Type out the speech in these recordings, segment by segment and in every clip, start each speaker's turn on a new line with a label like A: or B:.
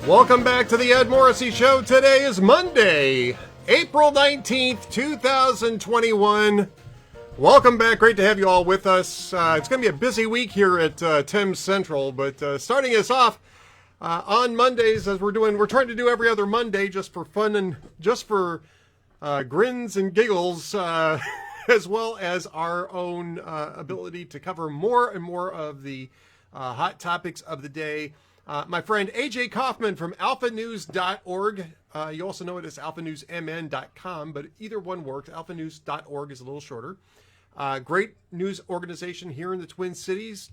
A: Welcome back to the Ed Morrissey Show. Today is Monday, April 19th, 2021. Welcome back. Great to have you all with us. It's going to be a busy week here at Thames Central, but starting us off on Mondays, as we're trying to do every other Monday just for fun and just for grins and giggles, as well as our own ability to cover more and more of the hot topics of the day. My friend AJ Kaufman from alphanews.org. You also know it as alphanewsmn.com, but either one works. Alphanews.org is a little shorter. Great news organization here in the Twin Cities.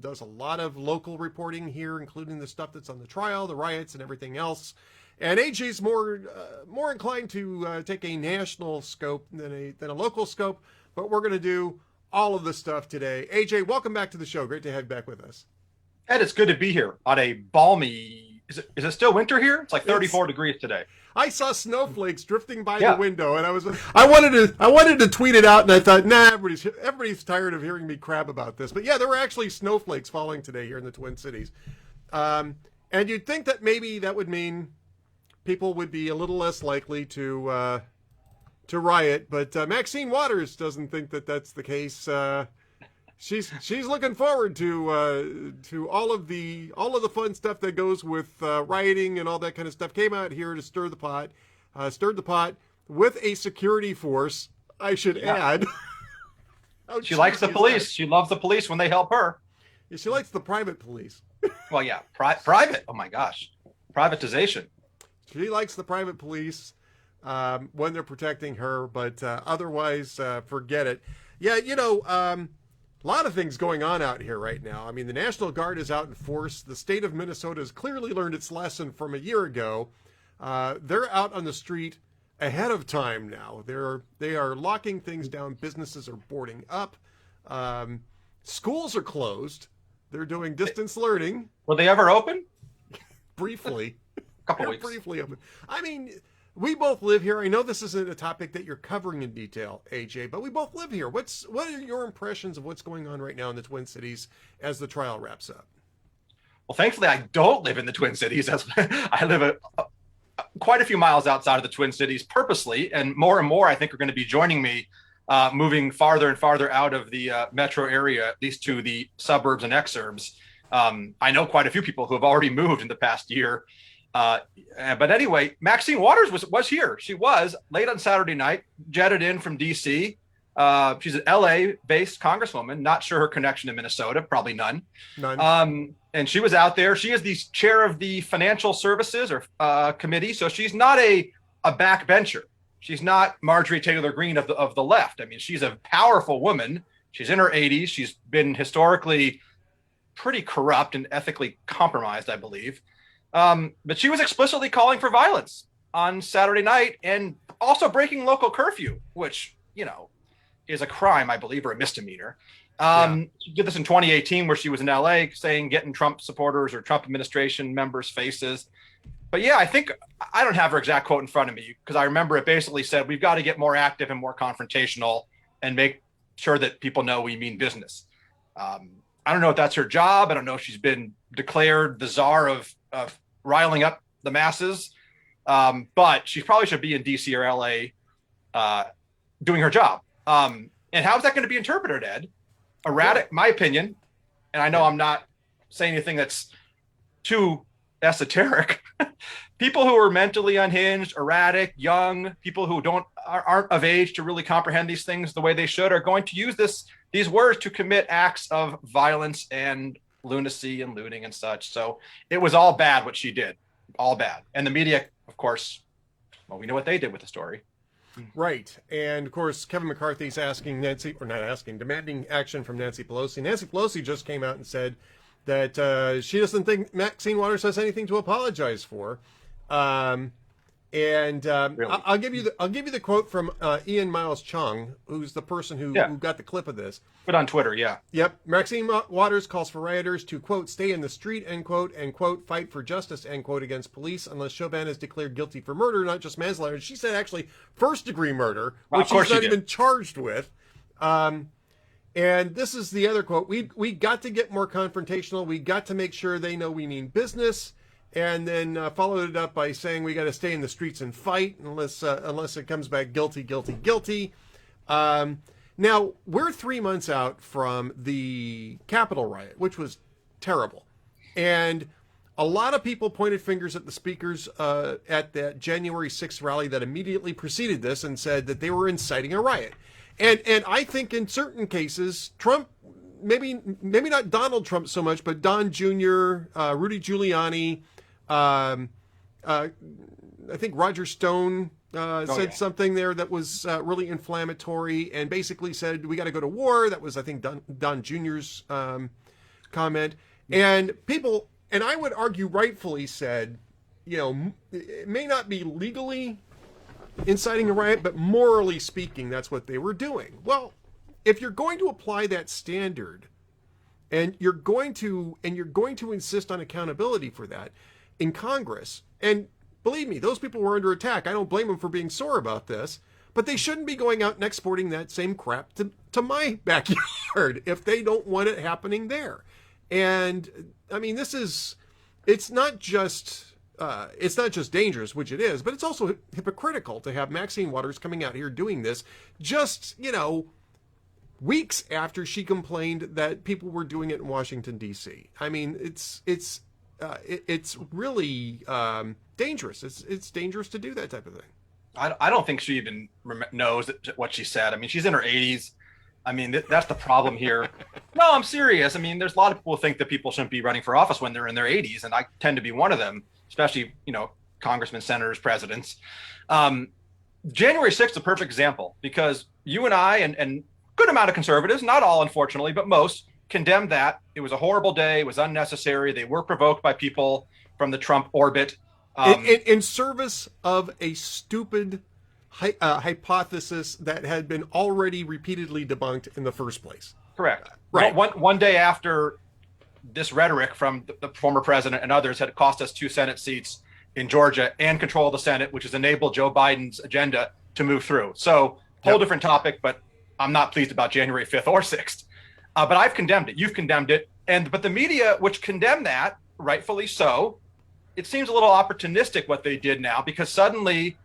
A: Does a lot of local reporting here, including the stuff that's on the trial, the riots, and everything else. And AJ's more inclined to take a national scope than a local scope, but we're going to do all of this stuff today. AJ, welcome back to the show. Great to have you back with us.
B: Ed, it's good to be here on a balmy. Is it still winter here? It's like 34 degrees today.
A: I saw snowflakes drifting by the window, and I wanted to tweet it out, and I thought, nah, everybody's tired of hearing me crab about this. But yeah, there were actually snowflakes falling today here in the Twin Cities, and you'd think that maybe that would mean people would be a little less likely to riot, but Maxine Waters doesn't think that that's the case. She's looking forward to all of the fun stuff that goes with rioting and all that kind of stuff. Came out here to stirred the pot with a security force, I should add.
B: She likes the police. She loves the police when they help her.
A: Yeah, she likes the private police.
B: Well, yeah, private. Oh my gosh, privatization.
A: She likes the private police when they're protecting her, but otherwise, forget it. Yeah, a lot of things going on out here right now. I mean, the National Guard is out in force. The state of Minnesota has clearly learned its lesson from a year ago. They're out on the street ahead of time now. They are locking things down. Businesses are boarding up. Schools are closed. They're doing distance learning.
B: Were they ever open?
A: Briefly.
B: A couple weeks.
A: Briefly open. I mean, we both live here. I know this isn't a topic that you're covering in detail, AJ, but we both live here. What are your impressions of what's going on right now in the Twin Cities as the trial wraps up?
B: Well, thankfully, I don't live in the Twin Cities. I live quite a few miles outside of the Twin Cities purposely, and more, I think, are going to be joining me, moving farther and farther out of the metro area, at least to the suburbs and exurbs. I know quite a few people who have already moved in the past year. But anyway, Maxine Waters was here. She was late on Saturday night, jetted in from DC. She's an LA-based congresswoman. Not sure her connection to Minnesota, probably none. And she was out there. She is the chair of the Financial Services or committee, so she's not a backbencher. She's not Marjorie Taylor Greene of the left. I mean, she's a powerful woman. She's in her 80s. She's been historically pretty corrupt and ethically compromised, I believe. But she was explicitly calling for violence on Saturday night and also breaking local curfew, which, is a crime, I believe, or a misdemeanor. She did this in 2018 where she was in LA saying getting Trump supporters or Trump administration members' faces. But yeah, I don't have her exact quote in front of me because I remember it basically said, we've got to get more active and more confrontational and make sure that people know we mean business. I don't know if that's her job. I don't know if she's been declared the czar of riling up the masses, but she probably should be in DC or LA doing her job. And how is that going to be interpreted, Ed? Erratic, my opinion, and I know I'm not saying anything that's too esoteric. People who are mentally unhinged, erratic, young, people who aren't of age to really comprehend these things the way they should are going to use these words to commit acts of violence and lunacy and looting and such. So it was all bad what she did, all bad. And the media, of course, well, we know what they did with the story.
A: Right. And of course, Kevin McCarthy's demanding action from Nancy Pelosi. Nancy Pelosi just came out and said that she doesn't think Maxine Waters has anything to apologize for. Really? I'll give you the quote from Ian Miles Chung, who's the person who got the clip of this.
B: Put on Twitter, yeah.
A: Yep. Maxine Waters calls for rioters to, quote, stay in the street, end quote, and, quote, fight for justice, end quote, against police unless Chauvin is declared guilty for murder, not just manslaughter. She said actually first-degree murder, which she's not even charged with. And this is the other quote. We got to get more confrontational. We got to make sure they know we mean business. and then followed it up by saying we got to stay in the streets and fight unless it comes back guilty, guilty, guilty. Now, we're 3 months out from the Capitol riot, which was terrible. And a lot of people pointed fingers at the speakers at that January 6th rally that immediately preceded this and said that they were inciting a riot. And I think in certain cases, Trump, maybe not Donald Trump so much, but Don Jr., Rudy Giuliani, I think Roger Stone said something there that was really inflammatory and basically said, we got to go to war. That was, I think, Don Jr.'s comment. And people, and I would argue rightfully said, it may not be legally inciting a riot, but morally speaking, that's what they were doing. Well, if you're going to apply that standard and you're going to insist on accountability for that in Congress, and believe me, those people were under attack. I don't blame them for being sore about this, but they shouldn't be going out and exporting that same crap to my backyard if they don't want it happening there. And I mean, it's not just dangerous, which it is, but it's also hypocritical to have Maxine Waters coming out here doing this just, weeks after she complained that people were doing it in Washington, D.C. I mean, it's really dangerous. It's dangerous to do that type of thing.
B: I don't think she even knows what she said. I mean, she's in her 80s. I mean, that's the problem here. No, I'm serious. I mean, there's a lot of people who think that people shouldn't be running for office when they're in their 80s, and I tend to be one of them, especially, congressmen, senators, presidents. January 6th is a perfect example because you and I and good amount of conservatives, not all, unfortunately, but most, condemned that. It was a horrible day. It was unnecessary. They were provoked by people from the Trump orbit.
A: In service of a stupid hypothesis that had been already repeatedly debunked in the first place.
B: Correct.
A: Right.
B: One day after this rhetoric from the former president and others had cost us 2 Senate seats in Georgia and control of the Senate, which has enabled Joe Biden's agenda to move through. So whole different topic, but I'm not pleased about January 5th or 6th. But I've condemned it. You've condemned it. But the media, which condemned that, rightfully so, it seems a little opportunistic what they did now, because suddenly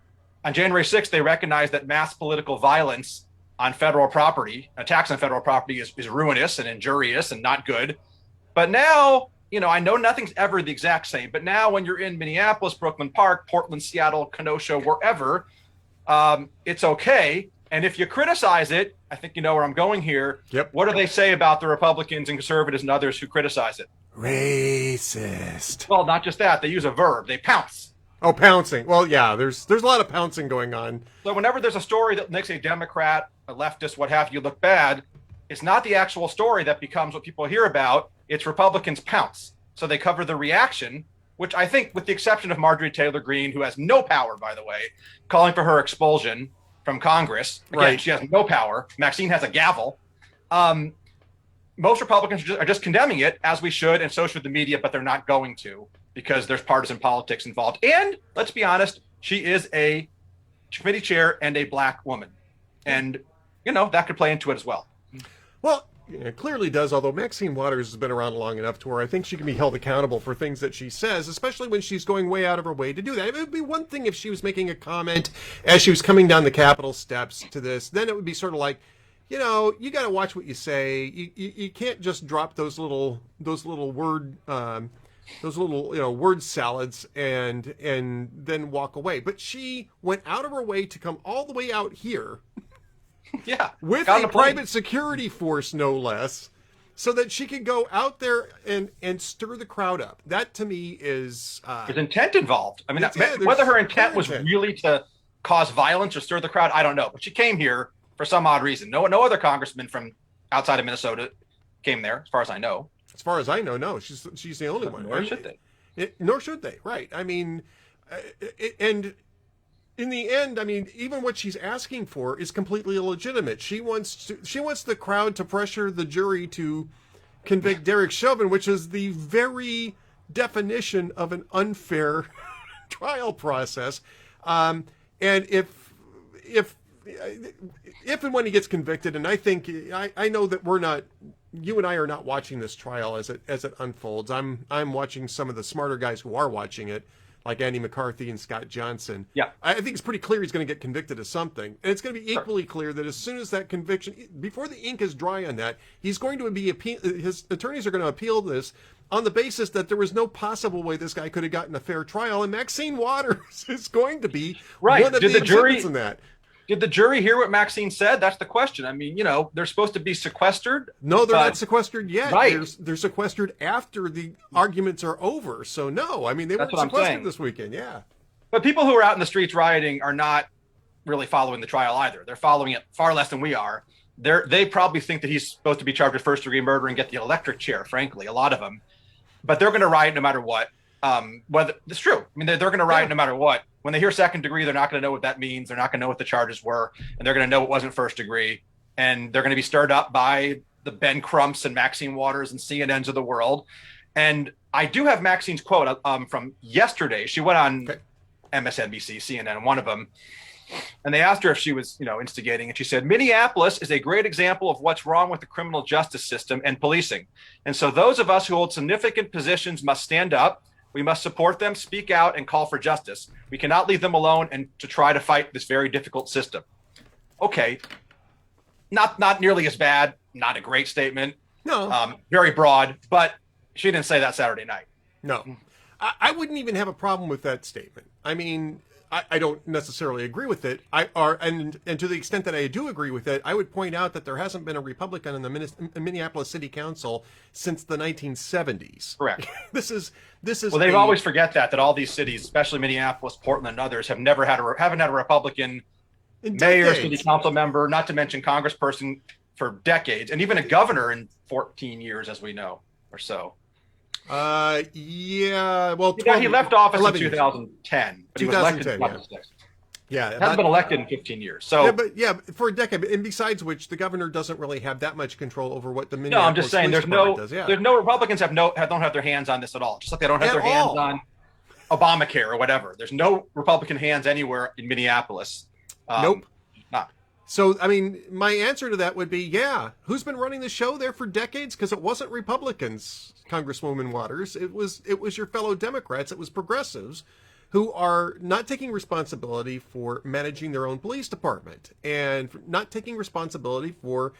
B: on January 6th, they recognized that mass political violence on federal property, attacks on federal property is ruinous and injurious and not good. But now, I know nothing's ever the exact same, but now when you're in Minneapolis, Brooklyn Park, Portland, Seattle, Kenosha, wherever, it's okay. And if you criticize it, I think you know where I'm going here.
A: Yep.
B: What do they say about the Republicans and conservatives and others who criticize it?
A: Racist.
B: Well, not just that. They use a verb. They pounce.
A: Oh, pouncing. Well, yeah, there's a lot of pouncing going on.
B: So whenever there's a story that makes a Democrat, a leftist, what have you, look bad, it's not the actual story that becomes what people hear about. It's Republicans pounce. So they cover the reaction, which I think, with the exception of Marjorie Taylor Greene, who has no power, by the way, calling for her expulsion from Congress. Again,
A: right.
B: She has no power. Maxine has a gavel. Most Republicans are just condemning it, as we should, and so should the media, but they're not going to because there's partisan politics involved. And let's be honest, she is a committee chair and a black woman. And, that could play into it as well.
A: Well, it clearly does, although Maxine Waters has been around long enough to where I think she can be held accountable for things that she says, especially when she's going way out of her way to do that. It would be one thing if she was making a comment as she was coming down the Capitol steps to this. Then it would be sort of like, you got to watch what you say. You can't just drop those little word word salads and then walk away. But she went out of her way to come all the way out here.
B: Yeah,
A: with a private security force, no less, so that she could go out there and stir the crowd up. That, to me, is...
B: there's intent involved. I mean, whether her intent was really to cause violence or stir the crowd, I don't know. But she came here for some odd reason. No other congressman from outside of Minnesota came there, as far as I know.
A: As far as I know, no. She's the only one.
B: Nor should they.
A: Nor should they, right. I mean, and... in the end, I mean, even what she's asking for is completely illegitimate. She wants the crowd to pressure the jury to convict Derek Chauvin, which is the very definition of an unfair trial process. And if and when he gets convicted, and I think I know that we're not you and I are not watching this trial as it unfolds. I'm watching some of the smarter guys who are watching it, like Andy McCarthy and Scott Johnson.
B: Yeah.
A: I think it's pretty clear he's going to get convicted of something. And it's going to be equally clear that as soon as that conviction, before the ink is dry on that, he's going to be, his attorneys are going to appeal this on the basis that there was no possible way this guy could have gotten a fair trial. And Maxine Waters is going to be one of the exhibits in that.
B: Did the jury hear what Maxine said? That's the question. I mean, they're supposed to be sequestered.
A: No, they're not sequestered yet.
B: Right.
A: They're sequestered after the arguments are over. So, no, I mean, they weren't sequestered this weekend. Yeah.
B: But people who are out in the streets rioting are not really following the trial either. They're following it far less than we are. They probably think that he's supposed to be charged with first-degree murder and get the electric chair, frankly, a lot of them. But they're going to riot no matter what. Whether it's true. I mean, they're going to riot no matter what. When they hear second degree, they're not going to know what that means. They're not going to know what the charges were, and they're going to know it wasn't first degree. And they're going to be stirred up by the Ben Crumps and Maxine Waters and CNNs of the world. And I do have Maxine's quote from yesterday. She went on MSNBC, CNN, one of them, and they asked her if she was, instigating, and she said, "Minneapolis is a great example of what's wrong with the criminal justice system and policing. And so those of us who hold significant positions must stand up. We must support them, speak out, and call for justice. We cannot leave them alone and to try to fight this very difficult system." Okay, not nearly as bad. Not a great statement.
A: No,
B: very broad. But she didn't say that Saturday night.
A: No, I wouldn't even have a problem with that statement. I mean, I don't necessarily agree with it. And to the extent that I do agree with it, I would point out that there hasn't been a Republican in the Minneapolis City Council since the 1970s.
B: Correct.
A: This is.
B: Well, they always forget that all these cities, especially Minneapolis, Portland, and others, haven't had a Republican mayor, city council member, not to mention congressperson for decades, and even a governor in 14 years, as we know, or so.
A: Yeah. Well,
B: he left office in 2010, but he was elected in 2006.
A: Yeah,
B: hasn't been elected in 15 years. So,
A: for a decade. And besides which, the governor doesn't really have that much control over what the Minneapolis.
B: No, I'm just saying,
A: there's
B: no Republicans don't have their hands on this at all. Just like they don't have their hands on Obamacare or whatever. There's no Republican hands anywhere in Minneapolis.
A: Nope.
B: Not.
A: So, I mean, my answer to that would be, who's been running the show there for decades? Because it wasn't Republicans, Congresswoman Waters. It was your fellow Democrats. It was progressives who are not taking responsibility for managing their own police department and not taking responsibility for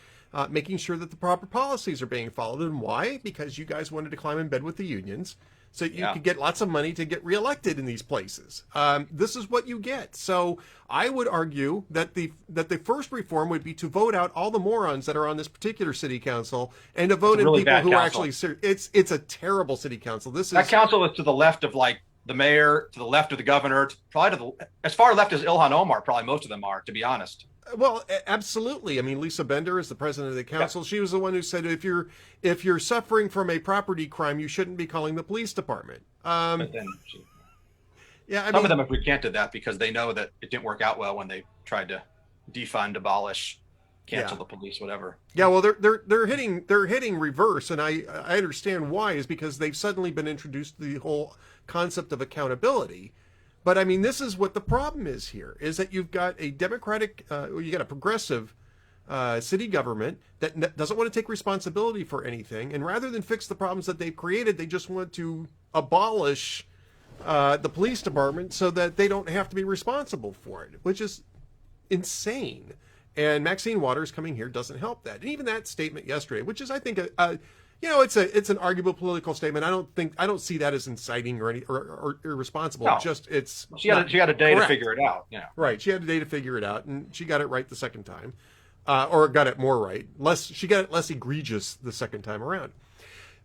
A: making sure that the proper policies are being followed. And why? Because you guys wanted to climb in bed with the unions so you could get lots of money to get reelected in these places. This is what you get. So I would argue that the first reform would be to vote out all the morons that are on this particular city council and to vote in people who are actually serious. It's a terrible city council. That
B: council is to the left of the mayor, to the left of the governor, probably as far left as Ilhan Omar. Probably most of them are, to be honest.
A: Well, absolutely. I mean, Lisa Bender is the president of the council. She was the one who said if you're suffering from a property crime, you shouldn't be calling the police department.
B: Some of them have recanted that because they know that it didn't work out well when they tried to defund, abolish, cancel the police, whatever.
A: Yeah, well, they're hitting reverse, and I understand why. Is because they've suddenly been introduced to the whole concept of accountability. But I mean, this is what the problem is here: is that you've got a Democratic, you got a progressive city government that doesn't want to take responsibility for anything, and rather than fix the problems that they've created, they just want to abolish the police department so that they don't have to be responsible for it, which is insane. And Maxine Waters coming here doesn't help that. And even that statement yesterday, which is, I think, it's an arguable political statement. I don't see that as inciting or irresponsible.
B: No. She had a day to figure it out. Yeah.
A: Right. She had a day to figure it out, and she got it right the second time, or got it more right. She got it less egregious the second time around.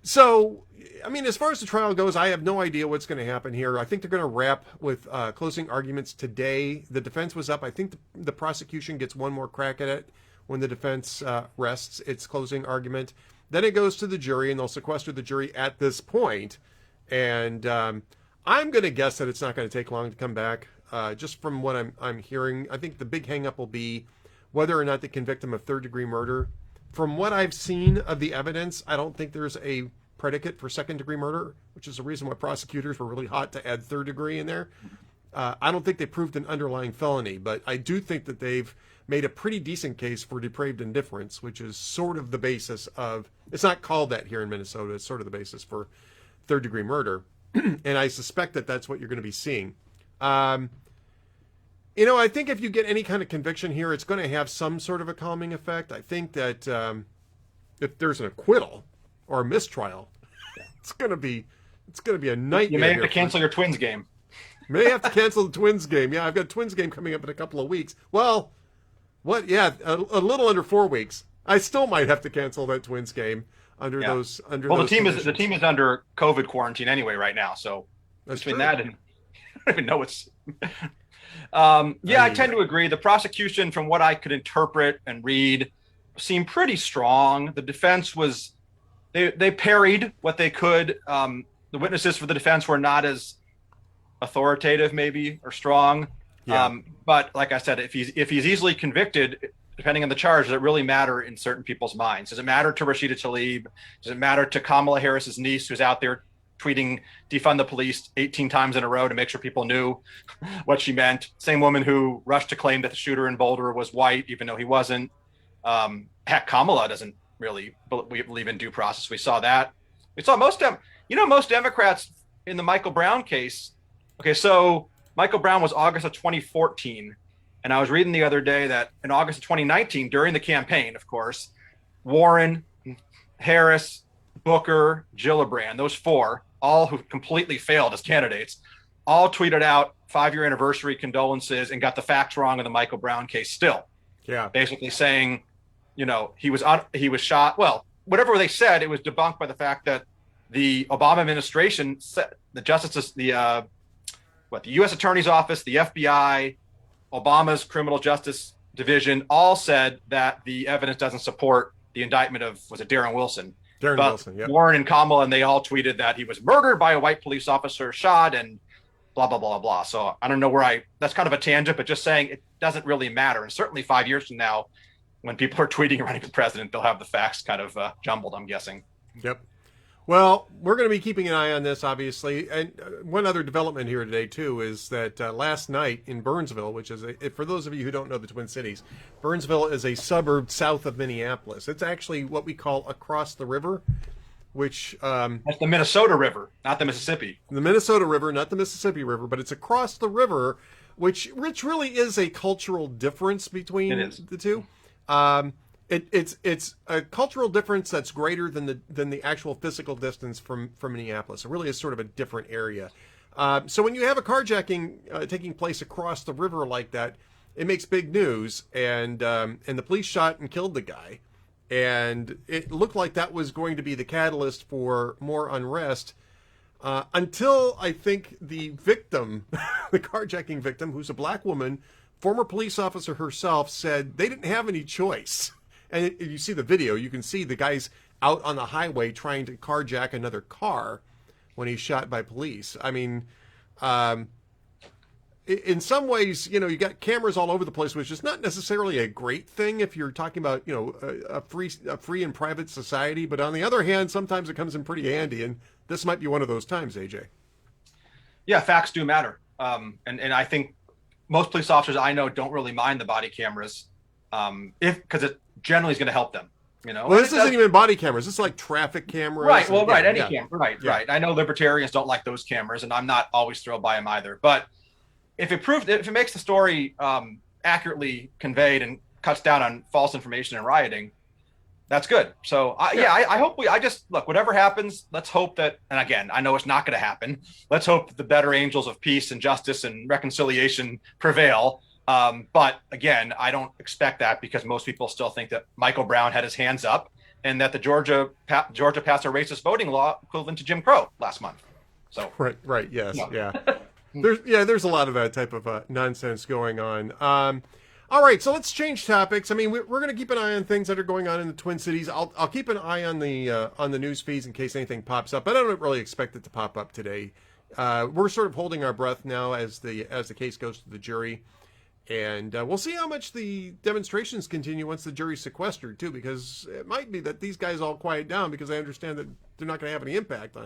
A: So, I mean, as far as the trial goes, I have no idea what's going to happen here. I think they're going to wrap with closing arguments today. The defense was up. I think the prosecution gets one more crack at it when the defense rests its closing argument. Then it goes to the jury, and they'll sequester the jury at this point. And I'm going to guess that it's not going to take long to come back. Just from what I'm hearing, I think the big hang-up will be whether or not they convict him of third-degree murder. From what I've seen of the evidence, I don't think there's a predicate for second-degree murder, which is the reason why prosecutors were really hot to add third degree in there. I don't think they proved an underlying felony, but I do think that they've made a pretty decent case for depraved indifference, which is sort of the basis of, it's not called that here in Minnesota, it's sort of the basis for third-degree murder. And I suspect that that's what you're going to be seeing. I think if you get any kind of conviction here, it's going to have some sort of a calming effect. I think that if there's an acquittal or a mistrial, it's going to be a nightmare.
B: You may have to cancel your Twins game.
A: May have to cancel the Twins game. Yeah, I've got a Twins game coming up in a couple of weeks. Well, what? Yeah, a little under 4 weeks. I still might have to cancel that Twins game under those.
B: The team is under COVID quarantine anyway right now. So
A: that's
B: between
A: true.
B: that and I don't even know what's. I tend to agree. The prosecution, from what I could interpret and read, seemed pretty strong. The defense was they parried what they could. The witnesses for the defense were not as authoritative, maybe, or strong.
A: Yeah.
B: But like I said, if he's easily convicted, depending on the charge, does it really matter in certain people's minds? Does it matter to Rashida Tlaib? Does it matter to Kamala Harris's niece, who's out there tweeting defund the police 18 times in a row to make sure people knew what she meant? Same woman who rushed to claim that the shooter in Boulder was white, even though he wasn't. Heck, Kamala doesn't really believe in due process. We saw that. We saw most Democrats in the Michael Brown case. Okay, so Michael Brown was August of 2014. And I was reading the other day that in August of 2019, during the campaign, of course, Warren, Harris, Booker, Gillibrand, those four, all who completely failed as candidates, all tweeted out 5-year anniversary condolences and got the facts wrong in the Michael Brown case still. Yeah. Basically saying, he was shot. Well, whatever they said, it was debunked by the fact that the Obama administration, the U.S. Attorney's Office, the FBI, Obama's criminal justice division all said that the evidence doesn't support the indictment of, was it Darren Wilson?
A: Wilson, yeah.
B: Warren and Kamala, and they all tweeted that he was murdered by a white police officer, shot, and blah, blah, blah, blah. So I don't know that's kind of a tangent, but just saying it doesn't really matter. And certainly 5 years from now, when people are tweeting and running for president, they'll have the facts kind of jumbled, I'm guessing.
A: Yep. Well, we're going to be keeping an eye on this, obviously. And one other development here today, too, is that last night in Burnsville, which is, for those of you who don't know the Twin Cities, Burnsville is a suburb south of Minneapolis. It's actually what we call across the river, which...
B: That's the Minnesota River, not the Mississippi.
A: The Minnesota River, not the Mississippi River, but it's across the river, which really is a cultural difference between the two. It's a cultural difference that's greater than the actual physical distance from Minneapolis. It really is sort of a different area. So when you have a carjacking taking place across the river like that, it makes big news. And the police shot and killed the guy. And it looked like that was going to be the catalyst for more unrest until I think the victim, the carjacking victim, who's a black woman, former police officer herself, said they didn't have any choice. And you see the video, you can see the guy's out on the highway trying to carjack another car when he's shot by police. I mean, in some ways, you got cameras all over the place, which is not necessarily a great thing if you're talking about, a free and private society. But on the other hand, sometimes it comes in pretty handy. And this might be one of those times, AJ.
B: Yeah, facts do matter. And I think most police officers I know don't really mind the body cameras because it generally is going to help them.
A: Well, this isn't even body cameras. This is like traffic cameras.
B: Right. Well, right. Any camera. Right. Yeah. Right. I know libertarians don't like those cameras, and I'm not always thrilled by them either. But if it makes the story accurately conveyed and cuts down on false information and rioting, that's good. So I hope look, whatever happens, let's hope that, and again, I know it's not going to happen. Let's hope that the better angels of peace and justice and reconciliation prevail. But again, I don't expect that because most people still think that Michael Brown had his hands up and that the Georgia passed a racist voting law equivalent to Jim Crow last month. So
A: right, yes, yeah. There's a lot of that type of nonsense going on. All right, so let's change topics. I mean, we're going to keep an eye on things that are going on in the Twin Cities. I'll keep an eye on the news feeds in case anything pops up. But I don't really expect it to pop up today. We're sort of holding our breath now as the case goes to the jury. And we'll see how much the demonstrations continue once the jury's sequestered, too, because it might be that these guys all quiet down because they understand that they're not going to have any impact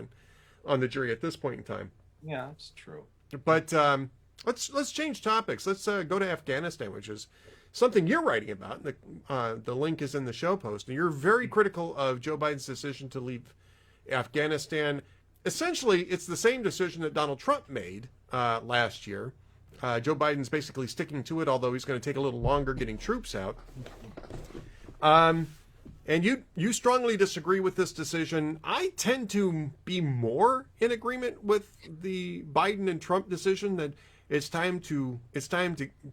A: on the jury at this point in time.
B: Yeah, that's true.
A: But let's change topics. Let's go to Afghanistan, which is something you're writing about. The link is in the show post. And you're very critical of Joe Biden's decision to leave Afghanistan. Essentially, it's the same decision that Donald Trump made last year. Joe Biden's basically sticking to it, although he's going to take a little longer getting troops out. And you strongly disagree with this decision. I tend to be more in agreement with the Biden and Trump decision that it's time to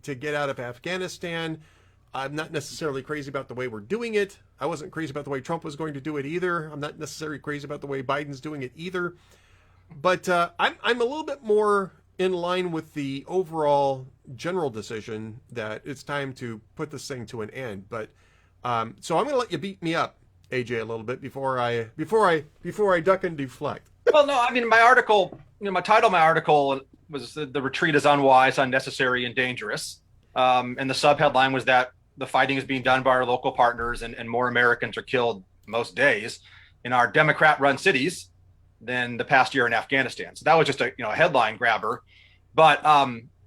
A: get out of Afghanistan. I'm not necessarily crazy about the way we're doing it. I wasn't crazy about the way Trump was going to do it either. I'm not necessarily crazy about the way Biden's doing it either. But I'm a little bit more in line with the overall general decision that it's time to put this thing to an end. But so I'm going to let you beat me up, AJ, a little bit before I duck and deflect.
B: Well, no, I mean, my article, my title of my article was "The Retreat is Unwise, Unnecessary, and Dangerous," and the subheadline was that the fighting is being done by our local partners, and more Americans are killed most days in our Democrat-run cities than the past year in Afghanistan. So that was just a headline grabber. But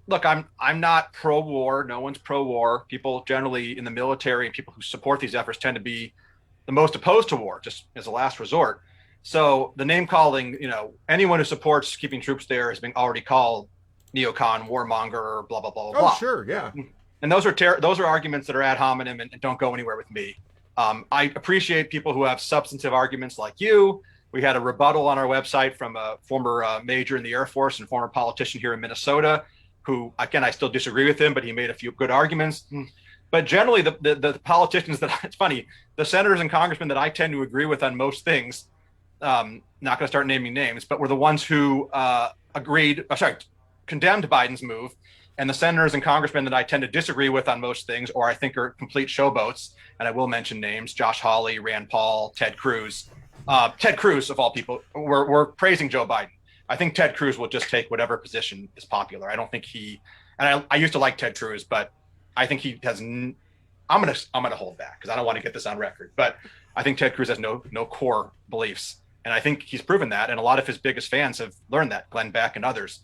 B: look, I'm not pro-war. No one's pro-war. People generally in the military and people who support these efforts tend to be the most opposed to war, just as a last resort. So the name calling, anyone who supports keeping troops there has been already called neocon, warmonger, blah blah blah blah.
A: Oh,
B: blah.
A: sure, yeah.
B: And those are arguments that are ad hominem and don't go anywhere with me. I appreciate people who have substantive arguments like you. We had a rebuttal on our website from a former major in the Air Force and former politician here in Minnesota, who, again, I still disagree with him, but he made a few good arguments. But generally, the politicians
A: it's
B: funny, the senators and congressmen that I tend to agree with on most things, not going to start naming names, but were the ones who condemned Biden's move. And the senators and congressmen that I tend to disagree with on most things, or I think are complete showboats, and I will mention names: Josh Hawley, Rand Paul, Ted Cruz. Ted Cruz, of all people, we're praising Joe Biden. I think Ted Cruz will just take whatever position is popular. I don't think I used to like Ted Cruz, but I think he has. I'm gonna hold back because I don't want to get this on record. But I think Ted Cruz has no core beliefs, and I think he's proven that. And a lot of his biggest fans have learned that, Glenn Beck and others.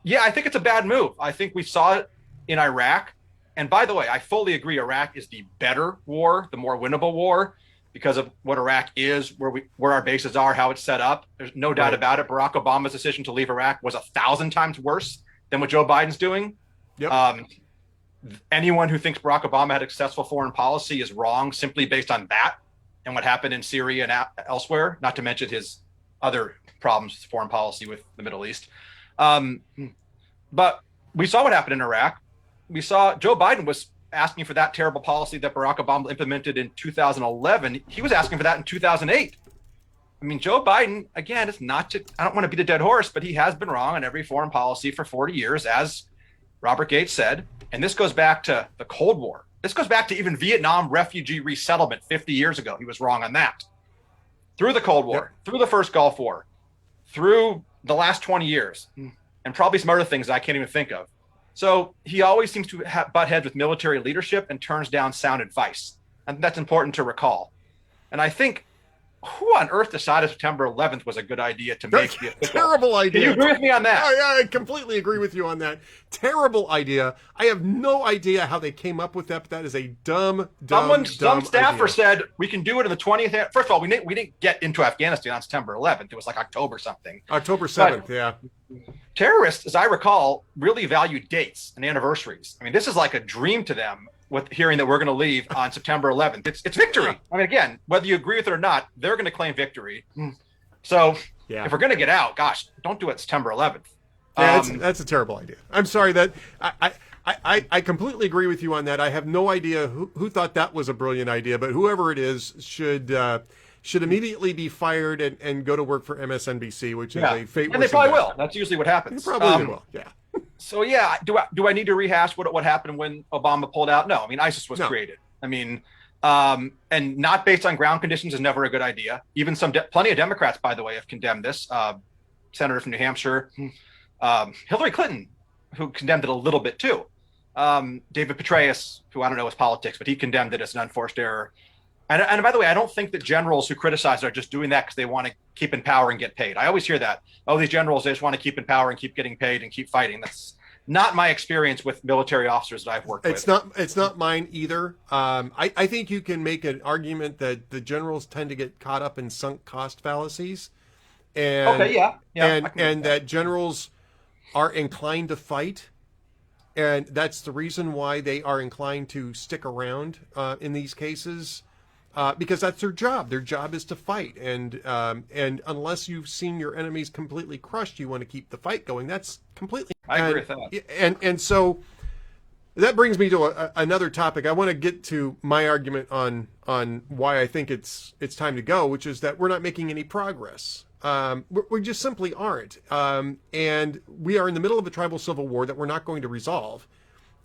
B: Yeah, I think it's a bad move. I think we saw it in Iraq. And by the way, I fully agree Iraq is the better war, the more winnable war, because of what Iraq is, where our bases are, how it's set up. There's no doubt about it. Barack Obama's decision to leave Iraq was 1,000 times worse than what Joe Biden's doing.
A: Yep.
B: Anyone who thinks Barack Obama had a successful foreign policy is wrong simply based on that and what happened in Syria and elsewhere, not to mention his other problems with foreign policy with the Middle East. But we saw what happened in Iraq. We saw Joe Biden was asking for that terrible policy that Barack Obama implemented in 2011. He was asking for that in 2008. I mean, Joe Biden, again, it's not to, I don't want to beat a dead horse, but he has been wrong on every foreign policy for 40 years, as Robert Gates said. And this goes back to the Cold War. This goes back to even Vietnam refugee resettlement 50 years ago. He was wrong on that. Through the Cold War, through the first Gulf War, through the last 20 years, and probably some other things that I can't even think of. So he always seems to butt heads with military leadership and turns down sound advice. And that's important to recall. And I think, who on earth decided September 11th was a good idea to make the official?
A: Terrible idea.
B: Can you agree with me on that?
A: I completely agree with you on that. Terrible idea. I have no idea how they came up with that, but that is a dumb
B: Some staffer
A: idea.
B: said we can do it in the 20th. First of all, we didn't get into Afghanistan on September 11th. It was like October something.
A: October 7th, yeah.
B: Terrorists, as I recall, really value dates and anniversaries. I mean, this is like a dream to them with hearing that we're going to leave on September 11th. It's victory. I mean, again, whether you agree with it or not, they're going to claim victory. So if we're going to get out, gosh, don't do it September 11th.
A: Yeah, that's a terrible idea. I'm sorry that I completely agree with you on that. I have no idea who thought that was a brilliant idea, but whoever it is should immediately be fired and go to work for MSNBC, which is a fate.
B: And they probably will. That's usually what happens.
A: They probably will. Yeah.
B: So yeah, do I need to rehash what happened when Obama pulled out? No, I mean ISIS was created. I mean, and not based on ground conditions is never a good idea. Even plenty of Democrats, by the way, have condemned this. Senator from New Hampshire, Hillary Clinton, who condemned it a little bit too. David Petraeus, who I don't know his politics, but he condemned it as an unforced error. And by the way, I don't think that generals who criticize it are just doing that because they want to keep in power and get paid. I always hear that. Oh, these generals, they just want to keep in power and keep getting paid and keep fighting. not my experience with military officers that I've worked with.
A: It's not mine either. I think you can make an argument that the generals tend to get caught up in sunk cost fallacies, and
B: Okay, yeah,
A: and that generals are inclined to fight, and that's the reason why they are inclined to stick around in these cases. Because that's their job. Their job is to fight, and unless you've seen your enemies completely crushed, you want to keep the fight going. That's completely.
B: I agree with that.
A: And so that brings me to another topic. I want to get to my argument on why I think it's time to go, which is that we're not making any progress. We just simply aren't, and we are in the middle of a tribal civil war that we're not going to resolve,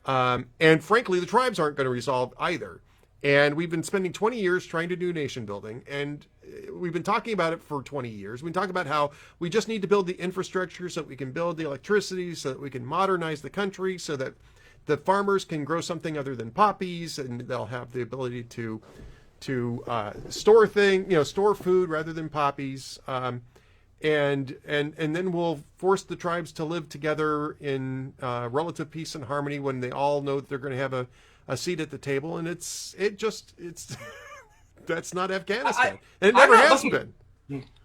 A: and frankly, the tribes aren't going to resolve either. And we've been spending 20 years trying to do nation building, and we've been talking about it for 20 years. We talk about how we just need to build the infrastructure so that we can build the electricity, so that we can modernize the country, so that the farmers can grow something other than poppies, and they'll have the ability to store food rather than poppies. And then we'll force the tribes to live together in relative peace and harmony when they all know that they're going to have a seat at the table, and it's that's not Afghanistan, and it never has been.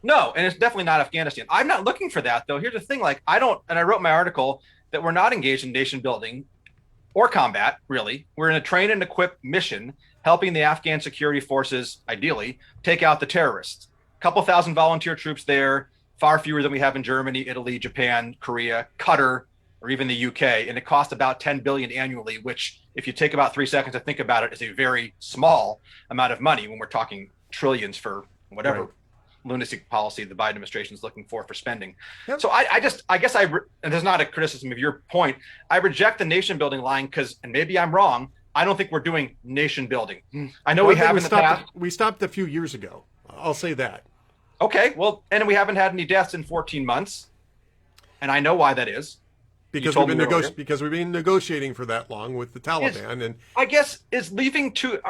B: No, and it's definitely not Afghanistan. I'm not looking for that, though. Here's the thing: like, I wrote in my article that we're not engaged in nation building or combat. Really, we're in a train and equip mission, helping the Afghan security forces, ideally, take out the terrorists. A couple thousand volunteer troops there, far fewer than we have in Germany, Italy, Japan, Korea, Qatar, or even the UK, and it costs about $10 billion annually, which, if you take about 3 seconds to think about it, is a very small amount of money when we're talking trillions for whatever lunatic policy the Biden administration is looking for spending. Yep. So I guess and there's not a criticism of your point, I reject the nation building line because, and maybe I'm wrong, I don't think we're doing nation building. I know we have in the past.
A: We stopped a few years ago. I'll say that.
B: Okay, well, and we haven't had any deaths in 14 months, and I know why that is.
A: Because we've been negotiating for that long with the Taliban, and
B: I guess is leaving to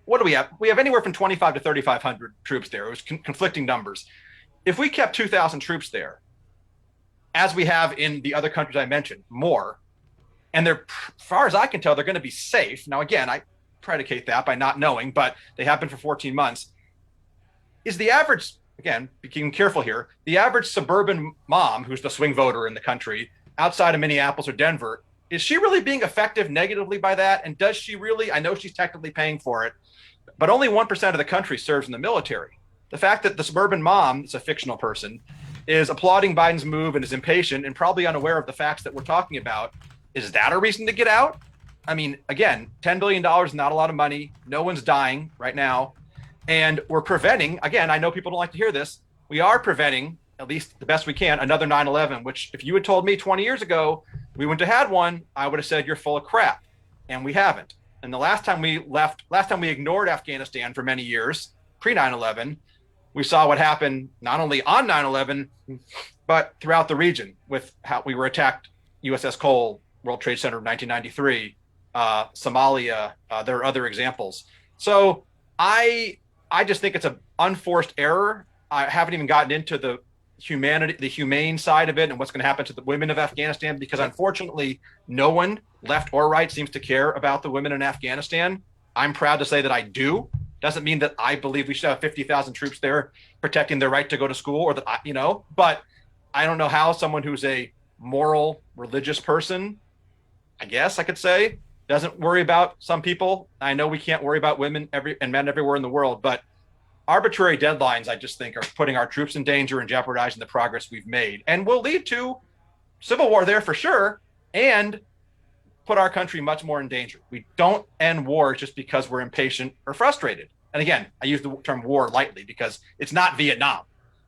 B: what do we have? We have anywhere from 25 to 3,500 troops there. It was conflicting numbers. If we kept 2,000 troops there, as we have in the other countries I mentioned, more, and they're, as far as I can tell, they're going to be safe. Now, again, I predicate that by not knowing, but they have been for 14 months. Is the average, again, being careful here, the average suburban mom who's the swing voter in the country outside of Minneapolis or Denver, is she really being affected negatively by that? And does she really, I know she's technically paying for it, but only 1% of the country serves in the military. The fact that the suburban mom, it's a fictional person, is applauding Biden's move and is impatient and probably unaware of the facts that we're talking about, is that a reason to get out? I mean, again, $10 billion is not a lot of money. No one's dying right now. And we're preventing, again, I know people don't like to hear this, we are preventing, at least the best we can, another 9/11, which if you had told me 20 years ago we wouldn't have had one, I would have said you're full of crap. And we haven't. And the last time we ignored Afghanistan for many years, pre 9/11, we saw what happened not only on 9/11, but throughout the region with how we were attacked, USS Cole, World Trade Center in 1993, Somalia, there are other examples. So I just think it's an unforced error. I haven't even gotten into the humane side of it and what's going to happen to the women of Afghanistan, because unfortunately no one, left or right, seems to care about the women in Afghanistan. I'm proud to say that I do. Doesn't mean that I believe we should have 50,000 troops there protecting their right to go to school, or that, but I don't know how someone who's a moral, religious person, I guess I could say, doesn't worry about some people. I know we can't worry about women and men everywhere in the world, but arbitrary deadlines, I just think, are putting our troops in danger and jeopardizing the progress we've made, and will lead to civil war there for sure, and put our country much more in danger. We don't end wars just because we're impatient or frustrated. And again, I use the term war lightly because it's not Vietnam.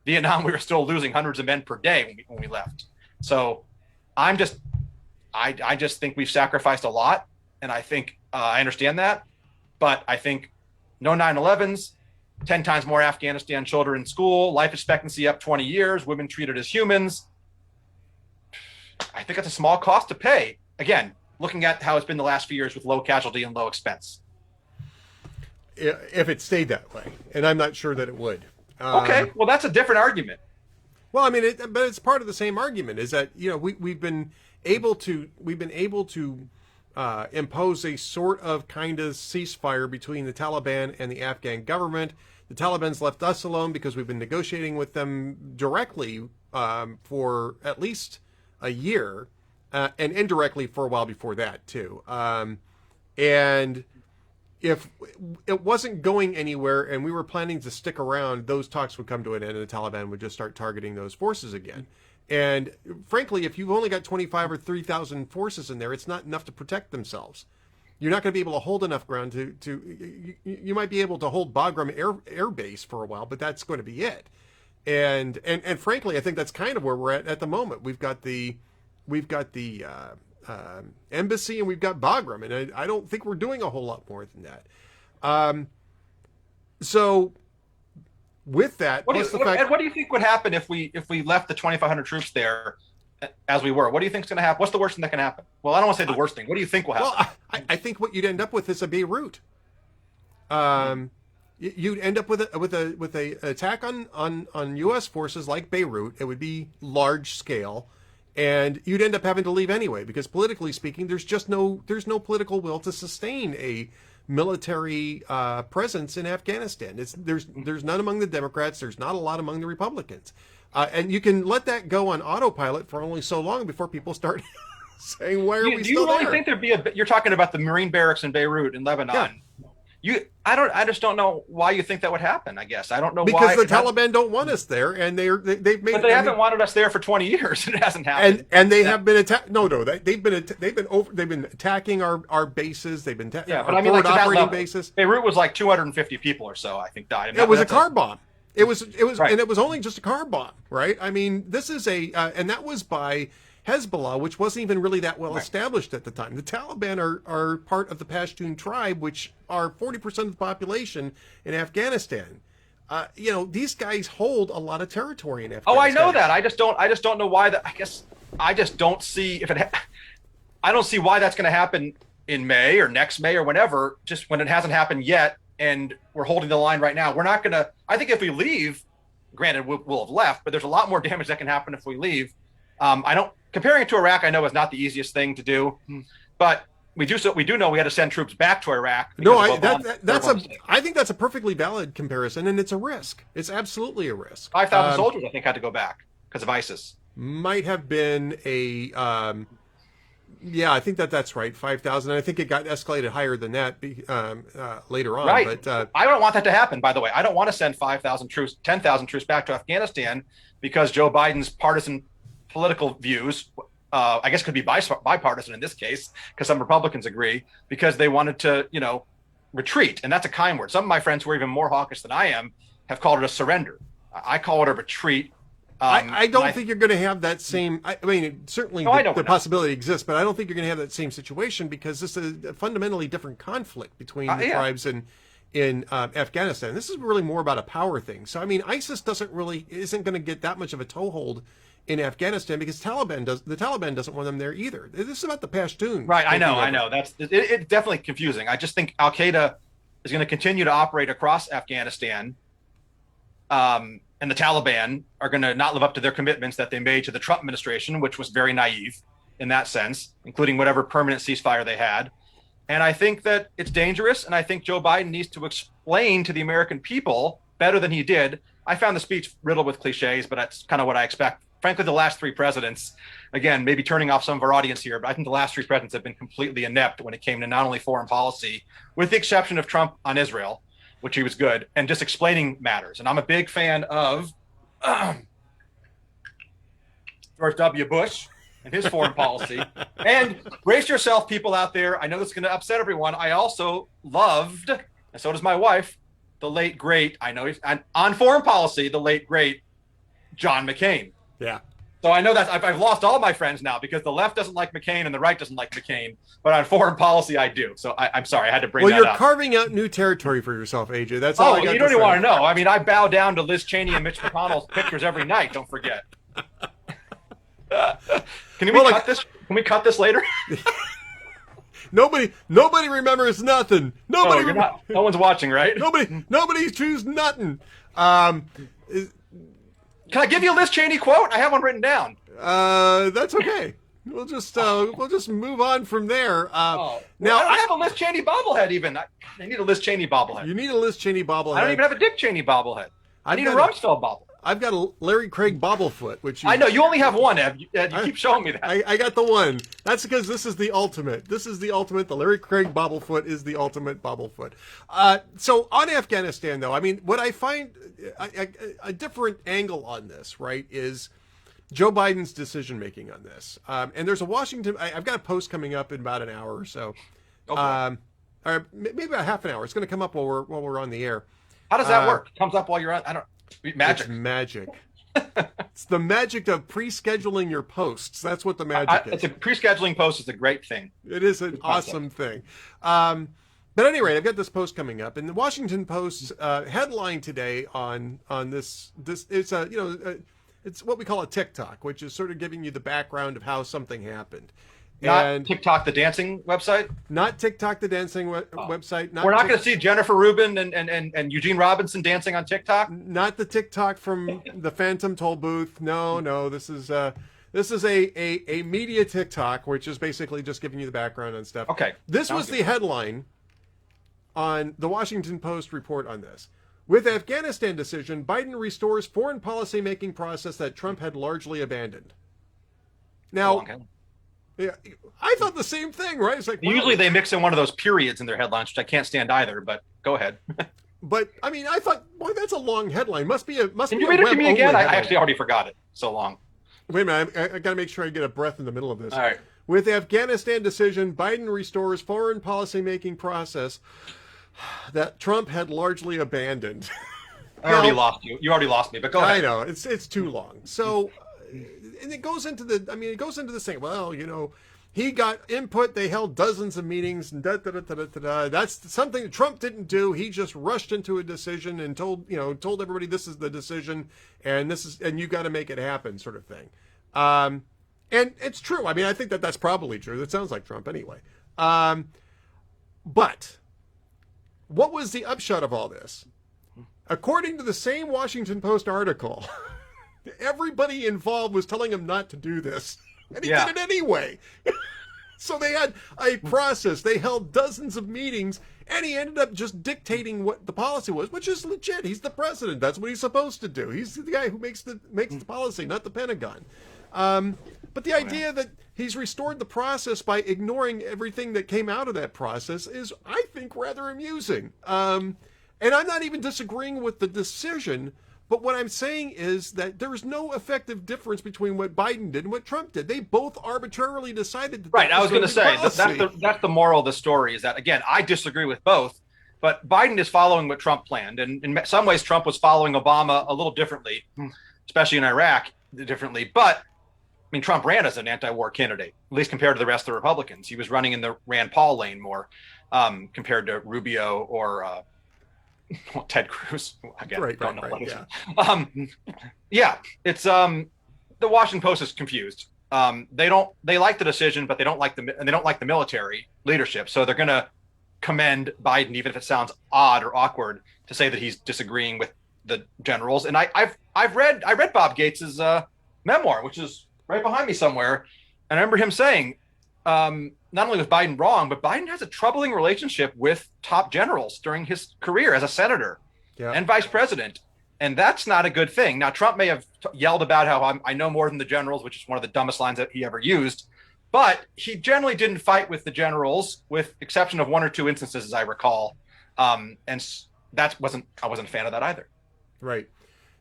B: Vietnam, we were still losing hundreds of men per day when we left. So I just think we've sacrificed a lot, and I think I understand that, but I think no 9/11s, 10 times more Afghanistan children in school, life expectancy up 20 years, women treated as humans. I think it's a small cost to pay. Again, looking at how it's been the last few years with low casualty and low expense.
A: If it stayed that way, and I'm not sure that it would.
B: Okay, well, that's a different argument.
A: Well, I mean, but it's part of the same argument, is that, we've been able to impose a sort of kind of ceasefire between the Taliban and the Afghan government. The Taliban's left us alone because we've been negotiating with them directly for at least a year, and indirectly for a while before that too. And if it wasn't going anywhere and we were planning to stick around, those talks would come to an end and the Taliban would just start targeting those forces again. And frankly, if you've only got 25 or 30,000 forces in there, it's not enough to protect themselves. You're not going to be able to hold enough ground you might be able to hold Bagram Air Base for a while, but that's going to be it. And frankly, I think that's kind of where we're at the moment. We've got the embassy and we've got Bagram, and I don't think we're doing a whole lot more than that. So with that,
B: what do you think would happen if we left the 2,500 troops there as we were? What do you think is going to happen? What's the worst thing that can happen? Well, I don't want to say the worst thing. What do you think will happen?
A: Well, I think what you'd end up with is a Beirut. You'd end up with a attack on U.S. forces like Beirut. It would be large scale, and you'd end up having to leave anyway because politically speaking, there's no political will to sustain a military presence in Afghanistan. There's none among the Democrats. There's not a lot among the Republicans, and you can let that go on autopilot for only so long before people start saying, "Why are we still there?" Do you really
B: think there'd be you're talking about the Marine barracks in Beirut in Lebanon? Yeah. I just don't know why you think that would happen. I guess I don't know
A: because
B: why.
A: The Taliban don't want us there, and they've made.
B: But they haven't wanted us there for 20 years. It hasn't happened.
A: And they have been attacked. No, they've been attacking our bases. They've been forward operating bases.
B: Beirut was like 250 people or so, I think, died.
A: It was a car bomb. It was
B: right.
A: And it was only just a car bomb, right? I mean, this is and that was by Hezbollah, which wasn't even really that well established at the time. The Taliban are part of the Pashtun tribe, which are 40% of the population in Afghanistan. These guys hold a lot of territory in Afghanistan.
B: Oh, I know that. I just don't know why that. I guess I just don't see I don't see why that's going to happen in May or next May or whenever. Just when it hasn't happened yet, and we're holding the line right now. We're not going to. I think if we leave, granted we'll have left, but there's a lot more damage that can happen if we leave. Comparing it to Iraq, I know is not the easiest thing to do, but we do know we had to send troops back to Iraq.
A: No, I think that's a perfectly valid comparison, and it's a risk. It's absolutely a risk.
B: 5,000 soldiers, I think, had to go back because of ISIS.
A: Might have been I think that's right, 5,000. I think it got escalated higher than that later on.
B: Right.
A: But
B: I don't want that to happen, by the way. I don't want to send 5,000 troops, 10,000 troops back to Afghanistan because Joe Biden's partisan political views, I guess could be bipartisan in this case, because some Republicans agree, because they wanted to, retreat. And that's a kind word. Some of my friends who are even more hawkish than I am have called it a surrender. I call it a retreat.
A: I don't think you're going to have that same. I mean, certainly the possibility exists, but I don't think you're going to have that same situation because this is a fundamentally different conflict between the tribes in Afghanistan. This is really more about a power thing. So, I mean, ISIS isn't going to get that much of a toehold in Afghanistan because the Taliban doesn't want them there either. This is about the Pashtuns.
B: Right, I know. It's definitely confusing. I just think Al Qaeda is going to continue to operate across Afghanistan, and the Taliban are going to not live up to their commitments that they made to the Trump administration, which was very naive in that sense, including whatever permanent ceasefire they had. And I think that it's dangerous, and I think Joe Biden needs to explain to the American people better than he did. I found the speech riddled with cliches, but that's kind of what I expect. Frankly, the last three presidents, again, maybe turning off some of our audience here, but I think the last three presidents have been completely inept when it came to not only foreign policy, with the exception of Trump on Israel, which he was good, and just explaining matters. And I'm a big fan of George W. Bush and his foreign policy. And brace yourself, people out there. I know this is going to upset everyone. I also loved, and so does my wife, the late, great, I know he's on foreign policy, the late, great John McCain.
A: Yeah.
B: So I know that I've lost all my friends now because the left doesn't like McCain and the right doesn't like McCain, but on foreign policy I do. So I'm sorry, I had to bring that up.
A: Well, you're carving out new territory for yourself, AJ. That's all I got to say.
B: You don't even want to know. I mean, I bow down to Liz Cheney and Mitch McConnell's pictures every night. Don't forget. Can we cut this later?
A: Nobody remembers nothing.
B: No one's watching, right?
A: Nobody chooses nothing.
B: Can I give you a Liz Cheney quote? I have one written down.
A: That's okay. we'll just move on from there.
B: Now
A: Now
B: I don't have a Liz Cheney bobblehead even. I need a Liz Cheney bobblehead.
A: you need a Liz Cheney bobblehead.
B: I don't even have a Dick Cheney bobblehead. I need a Rumsfeld bobblehead.
A: I've got a Larry Craig bobblefoot, which
B: I know you only have one, Ed. You keep showing me that.
A: I got the one. That's because this is the ultimate. This is the ultimate. The Larry Craig bobblefoot is the ultimate bobblefoot. So on Afghanistan, though, I mean, what I find a different angle on this, right, is Joe Biden's decision making on this. And there's a Washington. I've got a post coming up in about an hour or so, or maybe about half an hour. It's going to come up while we're on the air.
B: How does that work? It comes up while you're on. I don't. Magic.
A: It's magic. It's the magic of pre-scheduling your posts. That's what the magic is.
B: It's a pre-scheduling post is a great thing.
A: It is an awesome thing. But anyway, I've got this post coming up, and the Washington Post's headline today on this it's it's what we call a TikTok, which is sort of giving you the background of how something happened.
B: Not TikTok, the dancing website?
A: Not TikTok, the dancing website.
B: We're not going to see Jennifer Rubin and Eugene Robinson dancing on TikTok?
A: Not the TikTok from the Phantom Toll Booth. No. This is a media TikTok, which is basically just giving you the background on stuff.
B: Okay.
A: This was the headline on the Washington Post report on this. With Afghanistan decision, Biden restores foreign policy making process that Trump had largely abandoned. Now, yeah, I thought the same thing, right? It's like
B: usually they mix in one of those periods in their headlines, which I can't stand either. But go ahead.
A: But I mean, I thought, boy, that's a long headline. Can
B: you read it to me again? I actually already forgot it. So long.
A: Wait a minute. I got to make sure I get a breath in the middle of this.
B: All right.
A: With Afghanistan decision, Biden restores foreign policy making process that Trump had largely abandoned.
B: I already lost you. You already lost me. But go ahead.
A: I know it's too long. So. And it goes into the saying, well, he got input. They held dozens of meetings and That's something that Trump didn't do. He just rushed into a decision and told everybody this is the decision and you got to make it happen, sort of thing. And it's true. I mean, I think that's probably true. That sounds like Trump anyway. But what was the upshot of all this? According to the same Washington Post article, everybody involved was telling him not to do this, and he did it anyway. So they had a process. They held dozens of meetings, and he ended up just dictating what the policy was, which is legit. He's the president. That's what he's supposed to do. He's the guy who makes the policy, not the Pentagon. But the idea that he's restored the process by ignoring everything that came out of that process is, I think, rather amusing. And I'm not even disagreeing with the decision. But what I'm saying is that there is no effective difference between what Biden did and what Trump did. They both arbitrarily decided that.
B: Right. I was going to say that's the moral of the story is that, again, I disagree with both, but Biden is following what Trump planned. And in some ways, Trump was following Obama a little differently, especially in Iraq differently. But I mean, Trump ran as an anti-war candidate, at least compared to the rest of the Republicans. He was running in the Rand Paul lane more compared to Rubio or Ted Cruz. Again, don't know what it is. Yeah, it's the Washington Post is confused. They like the decision, but they don't like the military leadership. So they're going to commend Biden, even if it sounds odd or awkward to say that he's disagreeing with the generals. And I read Bob Gates's memoir, which is right behind me somewhere, and I remember him saying, not only was Biden wrong, but Biden has a troubling relationship with top generals during his career as a senator and vice president. And that's not a good thing. Now, Trump may have yelled about how I know more than the generals, which is one of the dumbest lines that he ever used. But he generally didn't fight with the generals, with exception of one or two instances, as I recall. And I wasn't a fan of that either.
A: Right.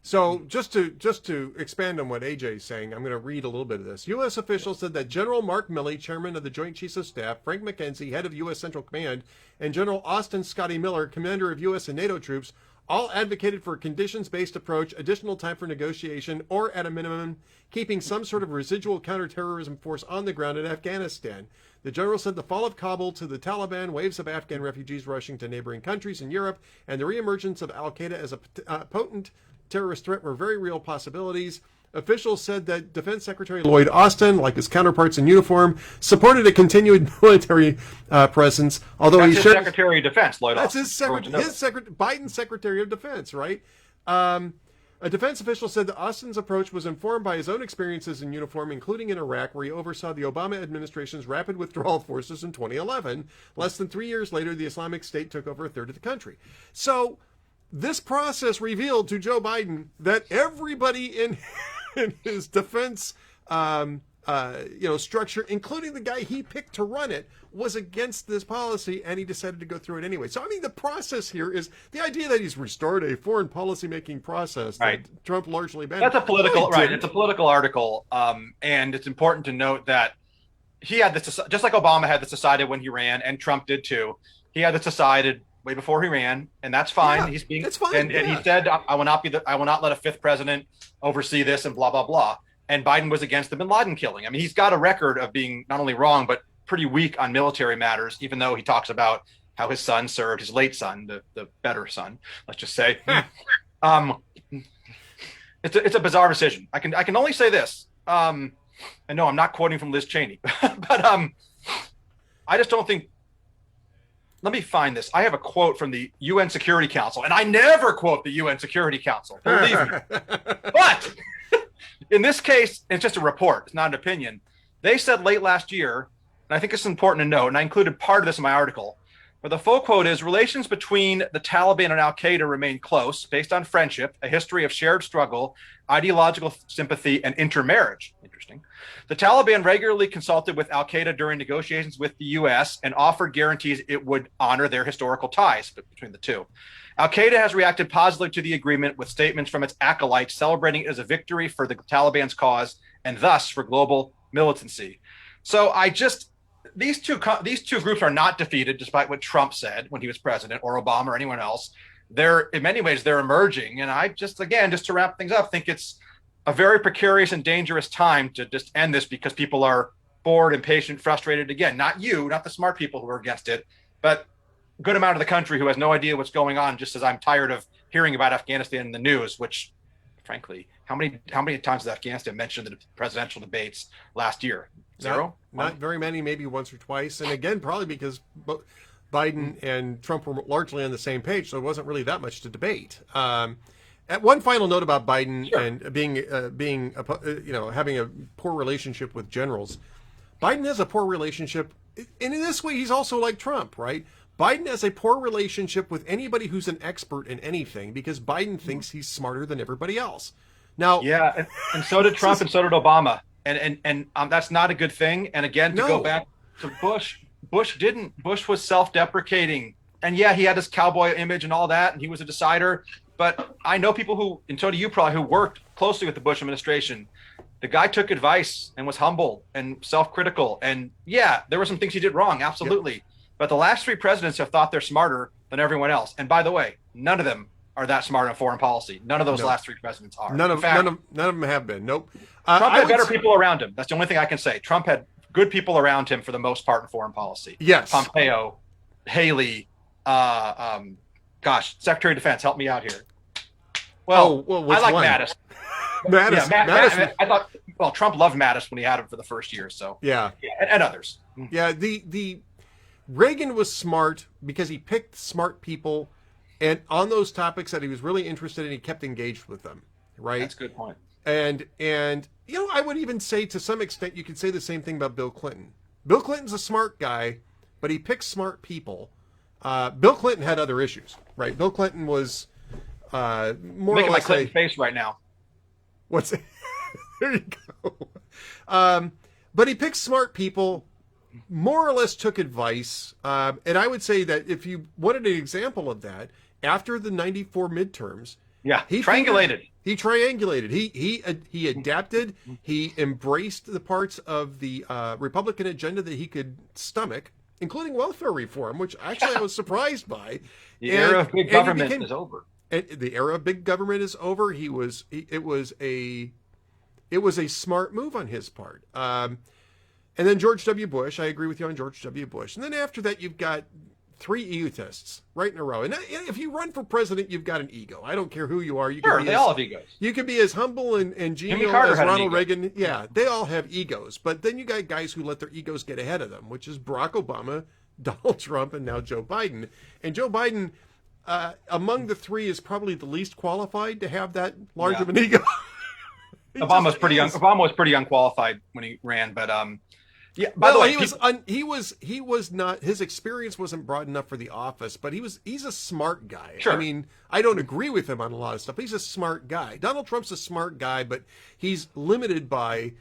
A: So just to expand on what AJ is saying, I'm going to read a little bit of this. U.S. officials said that General Mark Milley, chairman of the Joint Chiefs of Staff, Frank McKenzie, head of U.S. Central Command, and General Austin Scotty Miller, commander of U.S. and NATO troops, all advocated for a conditions-based approach, additional time for negotiation, or at a minimum, keeping some sort of residual counterterrorism force on the ground in Afghanistan. The general said the fall of Kabul to the Taliban, waves of Afghan refugees rushing to neighboring countries in Europe, and the reemergence of al-Qaeda as a potent terrorist threat were very real possibilities. Officials said that Defense Secretary Lloyd Austin, like his counterparts in uniform, supported a continued military presence. Although
B: that's his Secretary of Defense, Lloyd Austin.
A: That's Biden's Secretary of Defense, right? A defense official said that Austin's approach was informed by his own experiences in uniform, including in Iraq, where he oversaw the Obama administration's rapid withdrawal of forces in 2011. Less than 3 years later, the Islamic State took over a third of the country. So this process revealed to Joe Biden that everybody in his defense structure, including the guy he picked to run it, was against this policy, and he decided to go through it anyway. So, I mean, the process here is the idea that he's restored a foreign policy-making process that Trump largely banned.
B: That's a political, right? It's a political article, and it's important to note that he had this, just like Obama had this decided when he ran, and Trump did too. He had this decided way before he ran, and that's fine.
A: Yeah,
B: He's being,
A: that's fine.
B: And he said, "I will not let a fifth president oversee this," and blah blah blah. And Biden was against the bin Laden killing. I mean, he's got a record of being not only wrong, but pretty weak on military matters, even though he talks about how his son served, his late son, the better son, let's just say. It's a bizarre decision. I can only say this. And no, I'm not quoting from Liz Cheney, but I just don't think, let me find this. I have a quote from the UN Security Council, and I never quote the UN Security Council, believe me. But in this case, it's just a report. It's not an opinion. They said late last year, and I think it's important to note, and I included part of this in my article, but the full quote is, relations between the Taliban and al-Qaeda remain close, based on friendship, a history of shared struggle, ideological sympathy, and intermarriage. Interesting. The Taliban regularly consulted with al-Qaeda during negotiations with the U.S. and offered guarantees it would honor their historical ties between the two. Al-Qaeda has reacted positively to the agreement with statements from its acolytes celebrating it as a victory for the Taliban's cause and thus for global militancy. So these two groups are not defeated, despite what Trump said when he was president, or Obama, or anyone else. In many ways, they're emerging. And I just to wrap things up, think it's a very precarious and dangerous time to just end this, because people are bored, impatient, frustrated. Again, not the smart people who are against it, but a good amount of the country who has no idea what's going on, just as I'm tired of hearing about Afghanistan in the news, which, frankly, how many times has Afghanistan mentioned in the presidential debates last year? Zero?
A: Not very many, maybe once or twice. And again, probably because Biden and Trump were largely on the same page, so it wasn't really that much to debate. At one final note about Biden and having a poor relationship with generals. Biden has a poor relationship, and in this way, he's also like Trump, right? Biden has a poor relationship with anybody who's an expert in anything, because Biden thinks he's smarter than everybody else. Now,
B: yeah, and so did Trump, and so did Obama, and that's not a good thing. And again, to go back to Bush was self-deprecating, and yeah, he had this cowboy image and all that, and he was a decider. But I know people who, and so do you probably, who worked closely with the Bush administration. The guy took advice and was humble and self-critical, and yeah, there were some things he did wrong, absolutely. Yep. But the last three presidents have thought they're smarter than everyone else. And by the way, none of them are that smart in foreign policy. None of those last three presidents are.
A: None of them have been. Nope.
B: Trump had better people around him. That's the only thing I can say. Trump had good people around him for the most part in foreign policy.
A: Yes.
B: Pompeo, Haley, Secretary of Defense, help me out here. Well, I like Mattis.
A: Mattis.
B: Yeah, Mattis. I thought, Trump loved Mattis when he had him for the first year. So
A: yeah,
B: and others.
A: Yeah, the Reagan was smart because he picked smart people, and on those topics that he was really interested in, he kept engaged with them. Right.
B: That's a good point.
A: And I would even say, to some extent, you could say the same thing about Bill Clinton. Bill Clinton's a smart guy, but he picked smart people. Bill Clinton had other issues, right? Bill Clinton was more
B: making
A: or less
B: my Clinton face right now.
A: What's it? There you go. But he picked smart people, more or less took advice. And I would say that if you wanted an example of that, after the 94 midterms,
B: he triangulated.
A: He triangulated. He adapted. He embraced the parts of the Republican agenda that he could stomach, including welfare reform, which actually I was surprised by.
B: The era of big government is over.
A: The era of big government is over. It was a smart move on his part. And then George W. Bush, I agree with you on George W. Bush. And then after that, you've got three egotists right in a row. And if you run for president, you've got an ego. I don't care who you are.
B: They all have egos.
A: You can be as humble and genial as Ronald Reagan. Yeah, they all have egos. But then you got guys who let their egos get ahead of them, which is Barack Obama, Donald Trump, and now Joe Biden. And Joe Biden, among the three is probably the least qualified to have that large of an ego.
B: Obama was pretty unqualified when he ran, but yeah. By the way,
A: he was not. His experience wasn't broad enough for the office, but he's a smart guy.
B: Sure.
A: I mean, I don't agree with him on a lot of stuff. But he's a smart guy. Donald Trump's a smart guy, but he's limited by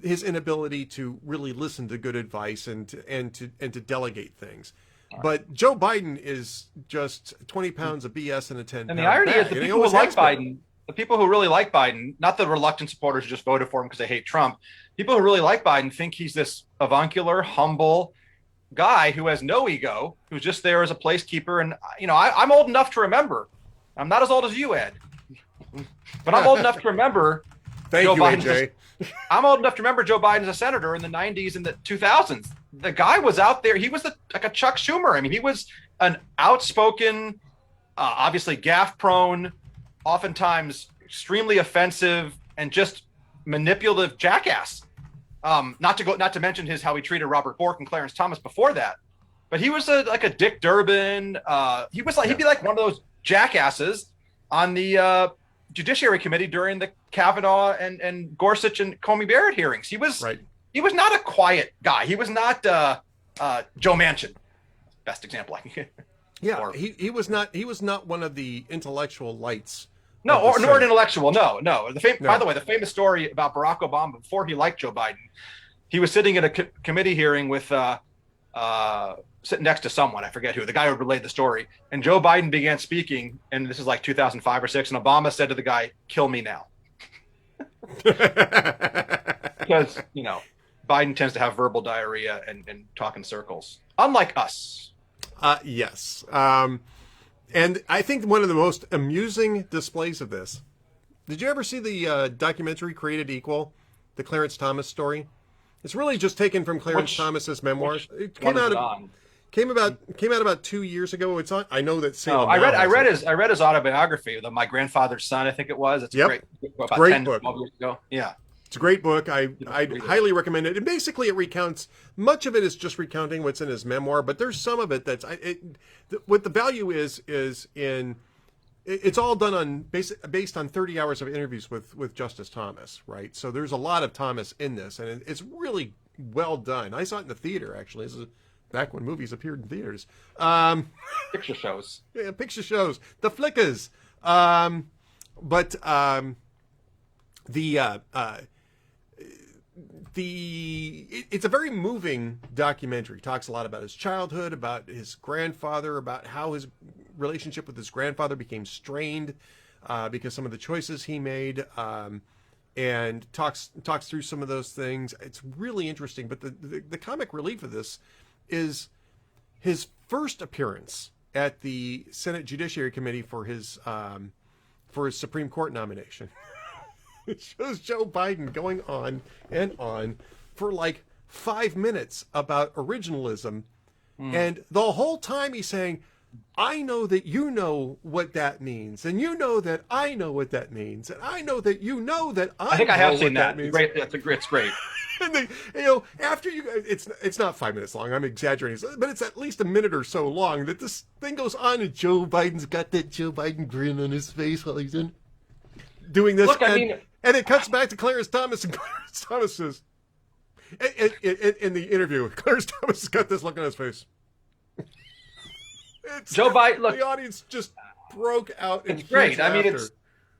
A: his inability to really listen to good advice and to delegate things. Right. But Joe Biden is just 20 pounds of BS in a 10.
B: And the irony is, the people who like Biden, the people who really like Biden, not the reluctant supporters who just voted for him because they hate Trump, people who really like Biden think he's this avuncular, humble guy who has no ego, who's just there as a placekeeper. And, I'm old enough to remember. I'm not as old as you, Ed, but I'm old enough to remember.
A: Thank you, AJ.
B: I'm old enough to remember Joe Biden as a senator in the 90s and the 2000s. The guy was out there. He was like a Chuck Schumer. I mean, he was an outspoken, obviously gaffe-prone, oftentimes extremely offensive and just manipulative jackass. Not to mention how he treated Robert Bork and Clarence Thomas before that. But he was like a Dick Durbin. He'd be like one of those jackasses on the Judiciary Committee during the Kavanaugh and Gorsuch and Comey Barrett hearings. He was not a quiet guy. He was not Joe Manchin. Best example I can get.
A: Yeah, he was not one of the intellectual lights.
B: No, nor an intellectual. No. By the way, the famous story about Barack Obama before he liked Joe Biden, he was sitting at a committee hearing with sitting next to someone, I forget who, the guy who relayed the story, and Joe Biden began speaking, and this is like 2005 or 6, and Obama said to the guy, "Kill me now," because Biden tends to have verbal diarrhea and talk in circles, unlike us.
A: Yes. And I think one of the most amusing displays of this, did you ever see the documentary Created Equal, the Clarence Thomas story? It's really just taken from Clarence Thomas's memoirs. It came out about 2 years ago. It's on. I know that.
B: I read his autobiography, My Grandfather's Son, I think it was. It's a great book. About 10, 12 years ago. Yeah. It's
A: a great book. I highly recommend it. And basically, it recounts, much of it is just recounting what's in his memoir, but there's some of it that's what the value is in. It's all done on based on 30 hours of interviews with Justice Thomas, right? So there's a lot of Thomas in this, and it's really well done. I saw it in the theater, actually. This is back when movies appeared in theaters.
B: Picture shows.
A: Yeah, picture shows. The flickers. It's a very moving documentary. It talks a lot about his childhood, about his grandfather, about how his relationship with his grandfather became strained because some of the choices he made, and talks through some of those things. It's really interesting. But the comic relief of this is his first appearance at the Senate Judiciary Committee for his Supreme Court nomination. It shows Joe Biden going on and on for like 5 minutes about originalism. And the whole time he's saying, I know that you know what that means, and you know that I know what that means, and I know that you know that I think I have seen that.
B: Great, it's great.
A: And after it's not 5 minutes long. I'm exaggerating, but it's at least a minute or so long that this thing goes on, and Joe Biden's got that Joe Biden grin on his face while he's doing this.
B: Look,
A: and it cuts back to Clarence Thomas, and Clarence Thomas says, in the interview, Clarence Thomas has got this look on his face.
B: Joe Biden. Look,
A: the audience just broke out.
B: It's great. I mean,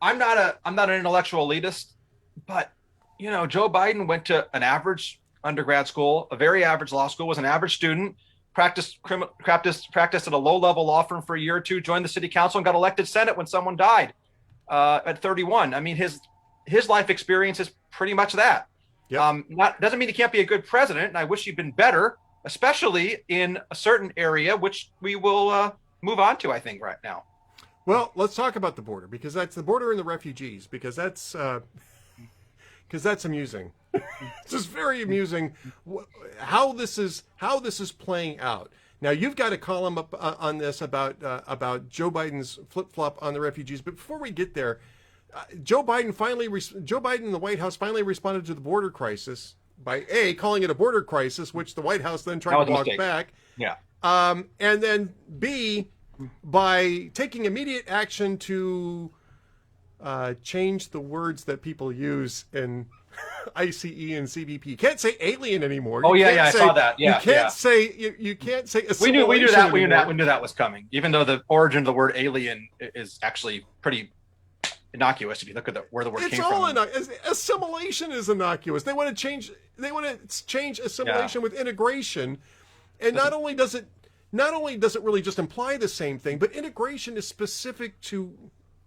B: I'm not an intellectual elitist, but Joe Biden went to an average undergrad school, a very average law school, was an average student, practiced at a low-level law firm for a year or two, joined the city council, and got elected Senate when someone died at 31. I mean, his life experience is pretty much that. Yep. Doesn't mean he can't be a good president, and I wish he'd been better, especially in a certain area, which we will move on to, I think, right now.
A: Well, let's talk about the border, because that's the border and the refugees, because that's amusing. It's just very amusing how this is playing out. Now, you've got a column up on this about Joe Biden's flip-flop on the refugees, but before we get there, Joe Biden and the White House finally responded to the border crisis by calling it a border crisis, which the White House then tried to walk back.
B: Yeah.
A: And then B, by taking immediate action to change the words that people use in ICE and CBP. You can't say alien anymore.
B: Oh, yeah, I saw that. Yeah,
A: you can't say you can't say assimilation.
B: We knew that was coming. Even though the origin of the word alien is actually pretty innocuous if you look at where the word came from.
A: Assimilation is innocuous. They want to change assimilation with integration, and not only does it really just imply the same thing, but integration is specific to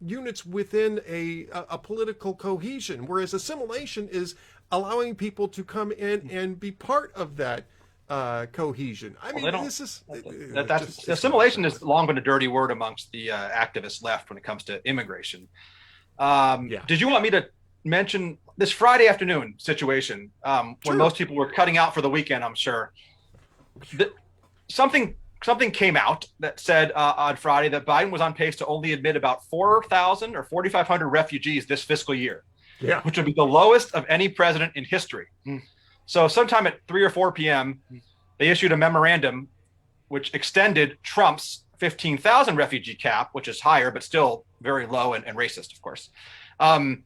A: units within a political cohesion, whereas assimilation is allowing people to come in and be part of that cohesion. I mean,
B: assimilation has long been a dirty word amongst the activist left when it comes to immigration. Did you want me to mention this Friday afternoon situation when most people were cutting out for the weekend? I'm sure something came out that said on Friday that Biden was on pace to only admit about 4,000 or 4,500 refugees this fiscal year, which would be the lowest of any president in history. So sometime at 3 or 4 p.m., they issued a memorandum which extended Trump's 15,000 refugee cap, which is higher, but still very low and racist, of course. And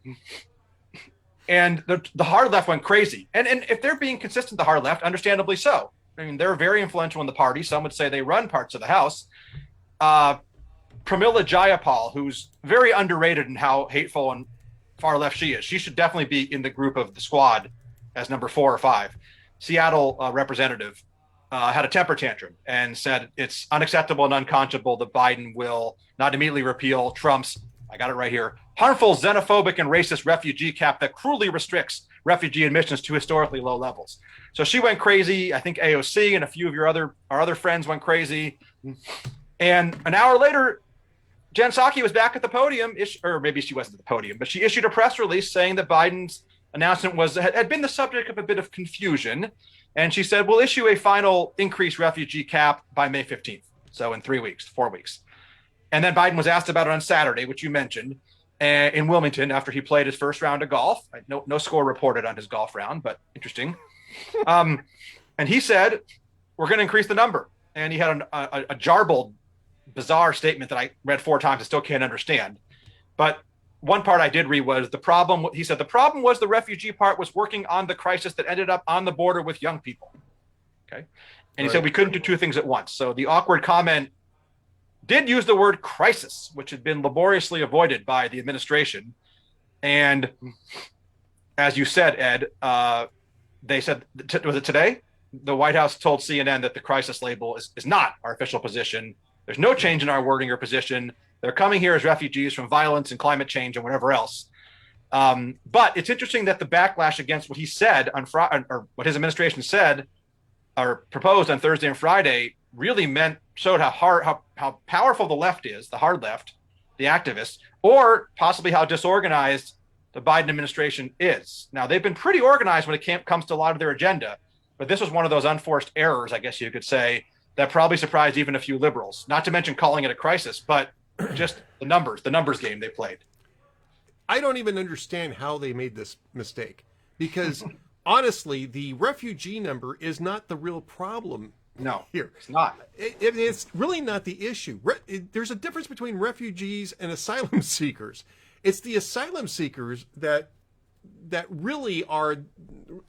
B: the hard left went crazy. And if they're being consistent, the hard left, understandably so. I mean, they're very influential in the party. Some would say they run parts of the House. Pramila Jayapal, who's very underrated in how hateful and far left she is. She should definitely be in the group of the squad as number 4 or 5. Seattle representative had a temper tantrum and said it's unacceptable and unconscionable that Biden will not immediately repeal Trump's, I got it right here, harmful, xenophobic, and racist refugee cap that cruelly restricts refugee admissions to historically low levels. So she went crazy. I think AOC and a few of our other friends went crazy. And an hour later, Jen Psaki was back at the podium, or maybe she wasn't at the podium, but she issued a press release saying that Biden's announcement had been the subject of a bit of confusion. And she said, we'll issue a final increased refugee cap by May 15th. So in 4 weeks. And then Biden was asked about it on Saturday, which you mentioned, in Wilmington after he played his first round of golf. No score reported on his golf round, but interesting. And he said, we're going to increase the number. And he had a jarbled, bizarre statement that I read 4 times. I still can't understand. But one part I did read was he said, the problem was the refugee part was working on the crisis that ended up on the border with young people. Okay. And he said we couldn't do 2 things at once. So the awkward comment did use the word crisis, which had been laboriously avoided by the administration. And as you said, Ed, they said, was it today? The White House told CNN that the crisis label is not our official position. There's no change in our wording or position. They're coming here as refugees from violence and climate change and whatever else. But it's interesting that the backlash against what he said on Friday, or what his administration said or proposed on Thursday and Friday, really showed how powerful the left is, the hard left, the activists, or possibly how disorganized the Biden administration is. Now, they've been pretty organized when it comes to a lot of their agenda, but this was one of those unforced errors, I guess you could say, that probably surprised even a few liberals, not to mention calling it a crisis, but just the numbers game they played.
A: I don't even understand how they made this mistake, because honestly, the refugee number is not the real problem.
B: No,
A: here
B: it's not.
A: It's really not the issue. There's a difference between refugees and asylum seekers. It's the asylum seekers that really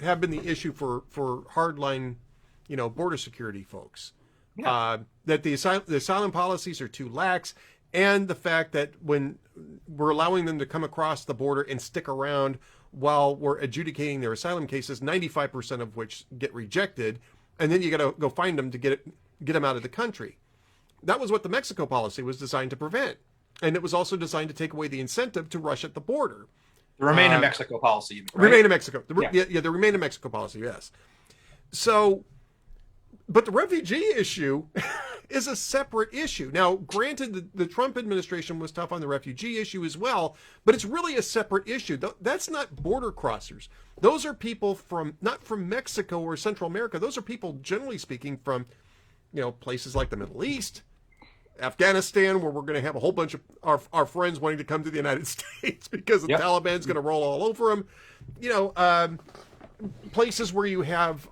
A: have been the issue for hardline, border security folks. Yeah. That the asylum policies are too lax, and the fact that when we're allowing them to come across the border and stick around while we're adjudicating their asylum cases, 95% of which get rejected. And then you got to go find them to get them out of the country. That was what the Mexico policy was designed to prevent. And it was also designed to take away the incentive to rush at the border.
B: The Remain in Mexico policy. Right?
A: Remain in Mexico. The Remain in Mexico policy, yes. So, but the refugee issue is a separate issue. Now, granted, the Trump administration was tough on the refugee issue as well, but it's really a separate issue. That's not border crossers. Those are people not from Mexico or Central America. Those are people, generally speaking, from, places like the Middle East, Afghanistan, where we're going to have a whole bunch of our friends wanting to come to the United States because the Taliban's going to roll all over them. Places where you have,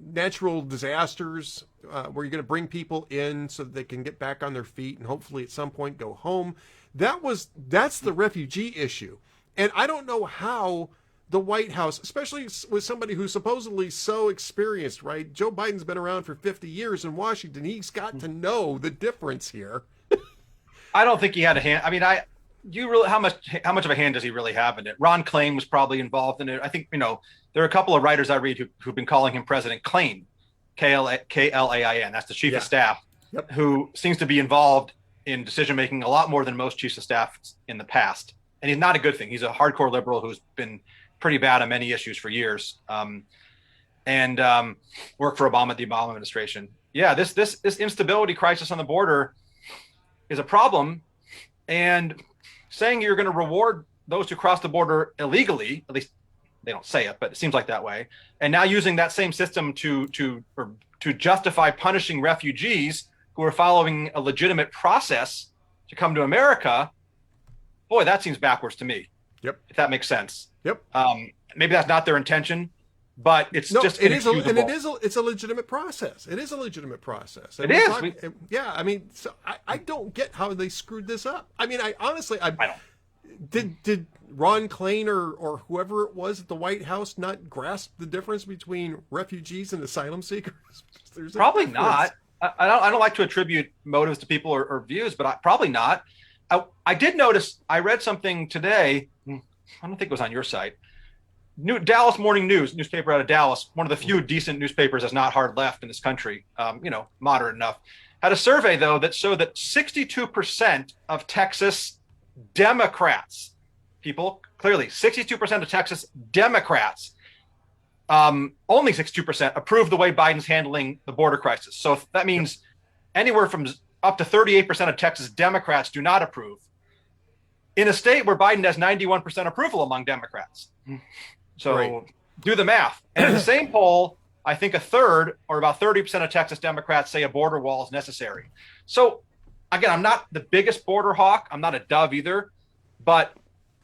A: natural disasters, where you're going to bring people in so that they can get back on their feet and hopefully at some point go home. That's the refugee issue. And I don't know how the White House, especially with somebody who's supposedly so experienced, right? Joe Biden's been around for 50 years in Washington. He's got to know the difference here.
B: I don't think he had a hand. I mean, how much of a hand does he really have in it? Ron Klain was probably involved in it. I think, there are a couple of writers I read who've been calling him President Klain, Klain. That's the chief of staff, who seems to be involved in decision making a lot more than most chiefs of staff in the past. And he's not a good thing. He's a hardcore liberal who's been pretty bad on many issues for years, and worked for Obama, the Obama administration. Yeah, this instability crisis on the border is a problem, and saying you're going to reward those who cross the border illegally, at least they don't say it, but it seems like that way, and now using that same system to justify punishing refugees who are following a legitimate process to come to America, boy, that seems backwards to me.
A: Yep.
B: If that makes sense.
A: Yep.
B: Maybe that's not their intention, but it's
A: it's a legitimate process. It is a legitimate process.
B: And it is.
A: Yeah. I mean, so I don't get how they screwed this up. I mean, I honestly, I don't. Did Ron Klain or whoever it was at the White House not grasp the difference between refugees and asylum seekers?
B: Probably not. I don't like to attribute motives to people or views, but probably not. I did notice, I read something today, I don't think it was on your site, Dallas Morning News, newspaper out of Dallas, one of the few decent newspapers that's not hard left in this country, moderate enough, had a survey, though, that showed that 62% of Texas Democrats, clearly 62% of Texas Democrats, only 62% approve the way Biden's handling the border crisis. So that means anywhere from up to 38% of Texas Democrats do not approve, in a state where Biden has 91% approval among Democrats. So do the math. And in the same poll, I think a third, or about 30% of Texas Democrats, say a border wall is necessary. So again, I'm not the biggest border hawk. I'm not a dove either, but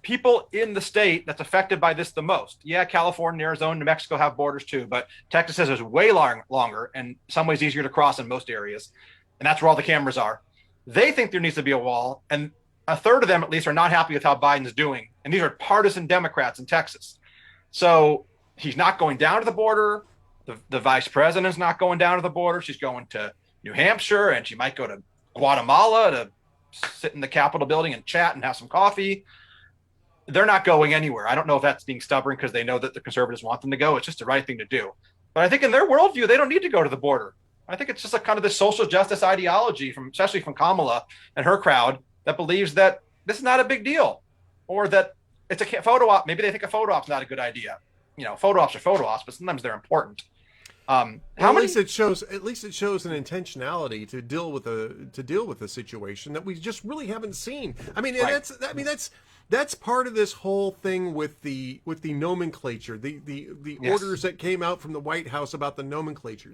B: people in the state that's affected by this the most. Yeah, California, Arizona, New Mexico have borders too, but Texas says it's way longer and some ways easier to cross in most areas. And that's where all the cameras are. They think there needs to be a wall, and a third of them at least are not happy with how Biden's doing. And these are partisan Democrats in Texas. So he's not going down to the border. The vice president's not going down to the border. She's going to New Hampshire, and she might go to Guatemala to sit in the Capitol building and chat and have some coffee. They're not going anywhere. I don't know if that's being stubborn because they know that the conservatives want them to go. It's just the right thing to do. But I think in their worldview, they don't need to go to the border. I think it's just a kind of the social justice ideology, especially from Kamala and her crowd, that believes that this is not a big deal, or that it's a photo op. Maybe they think a photo op's not a good idea. Photo ops are photo ops, but sometimes they're important.
A: At least it shows an intentionality to deal with a situation that we just really haven't seen. I mean, that's part of this whole thing with the nomenclature, the orders that came out from the White House about the nomenclature.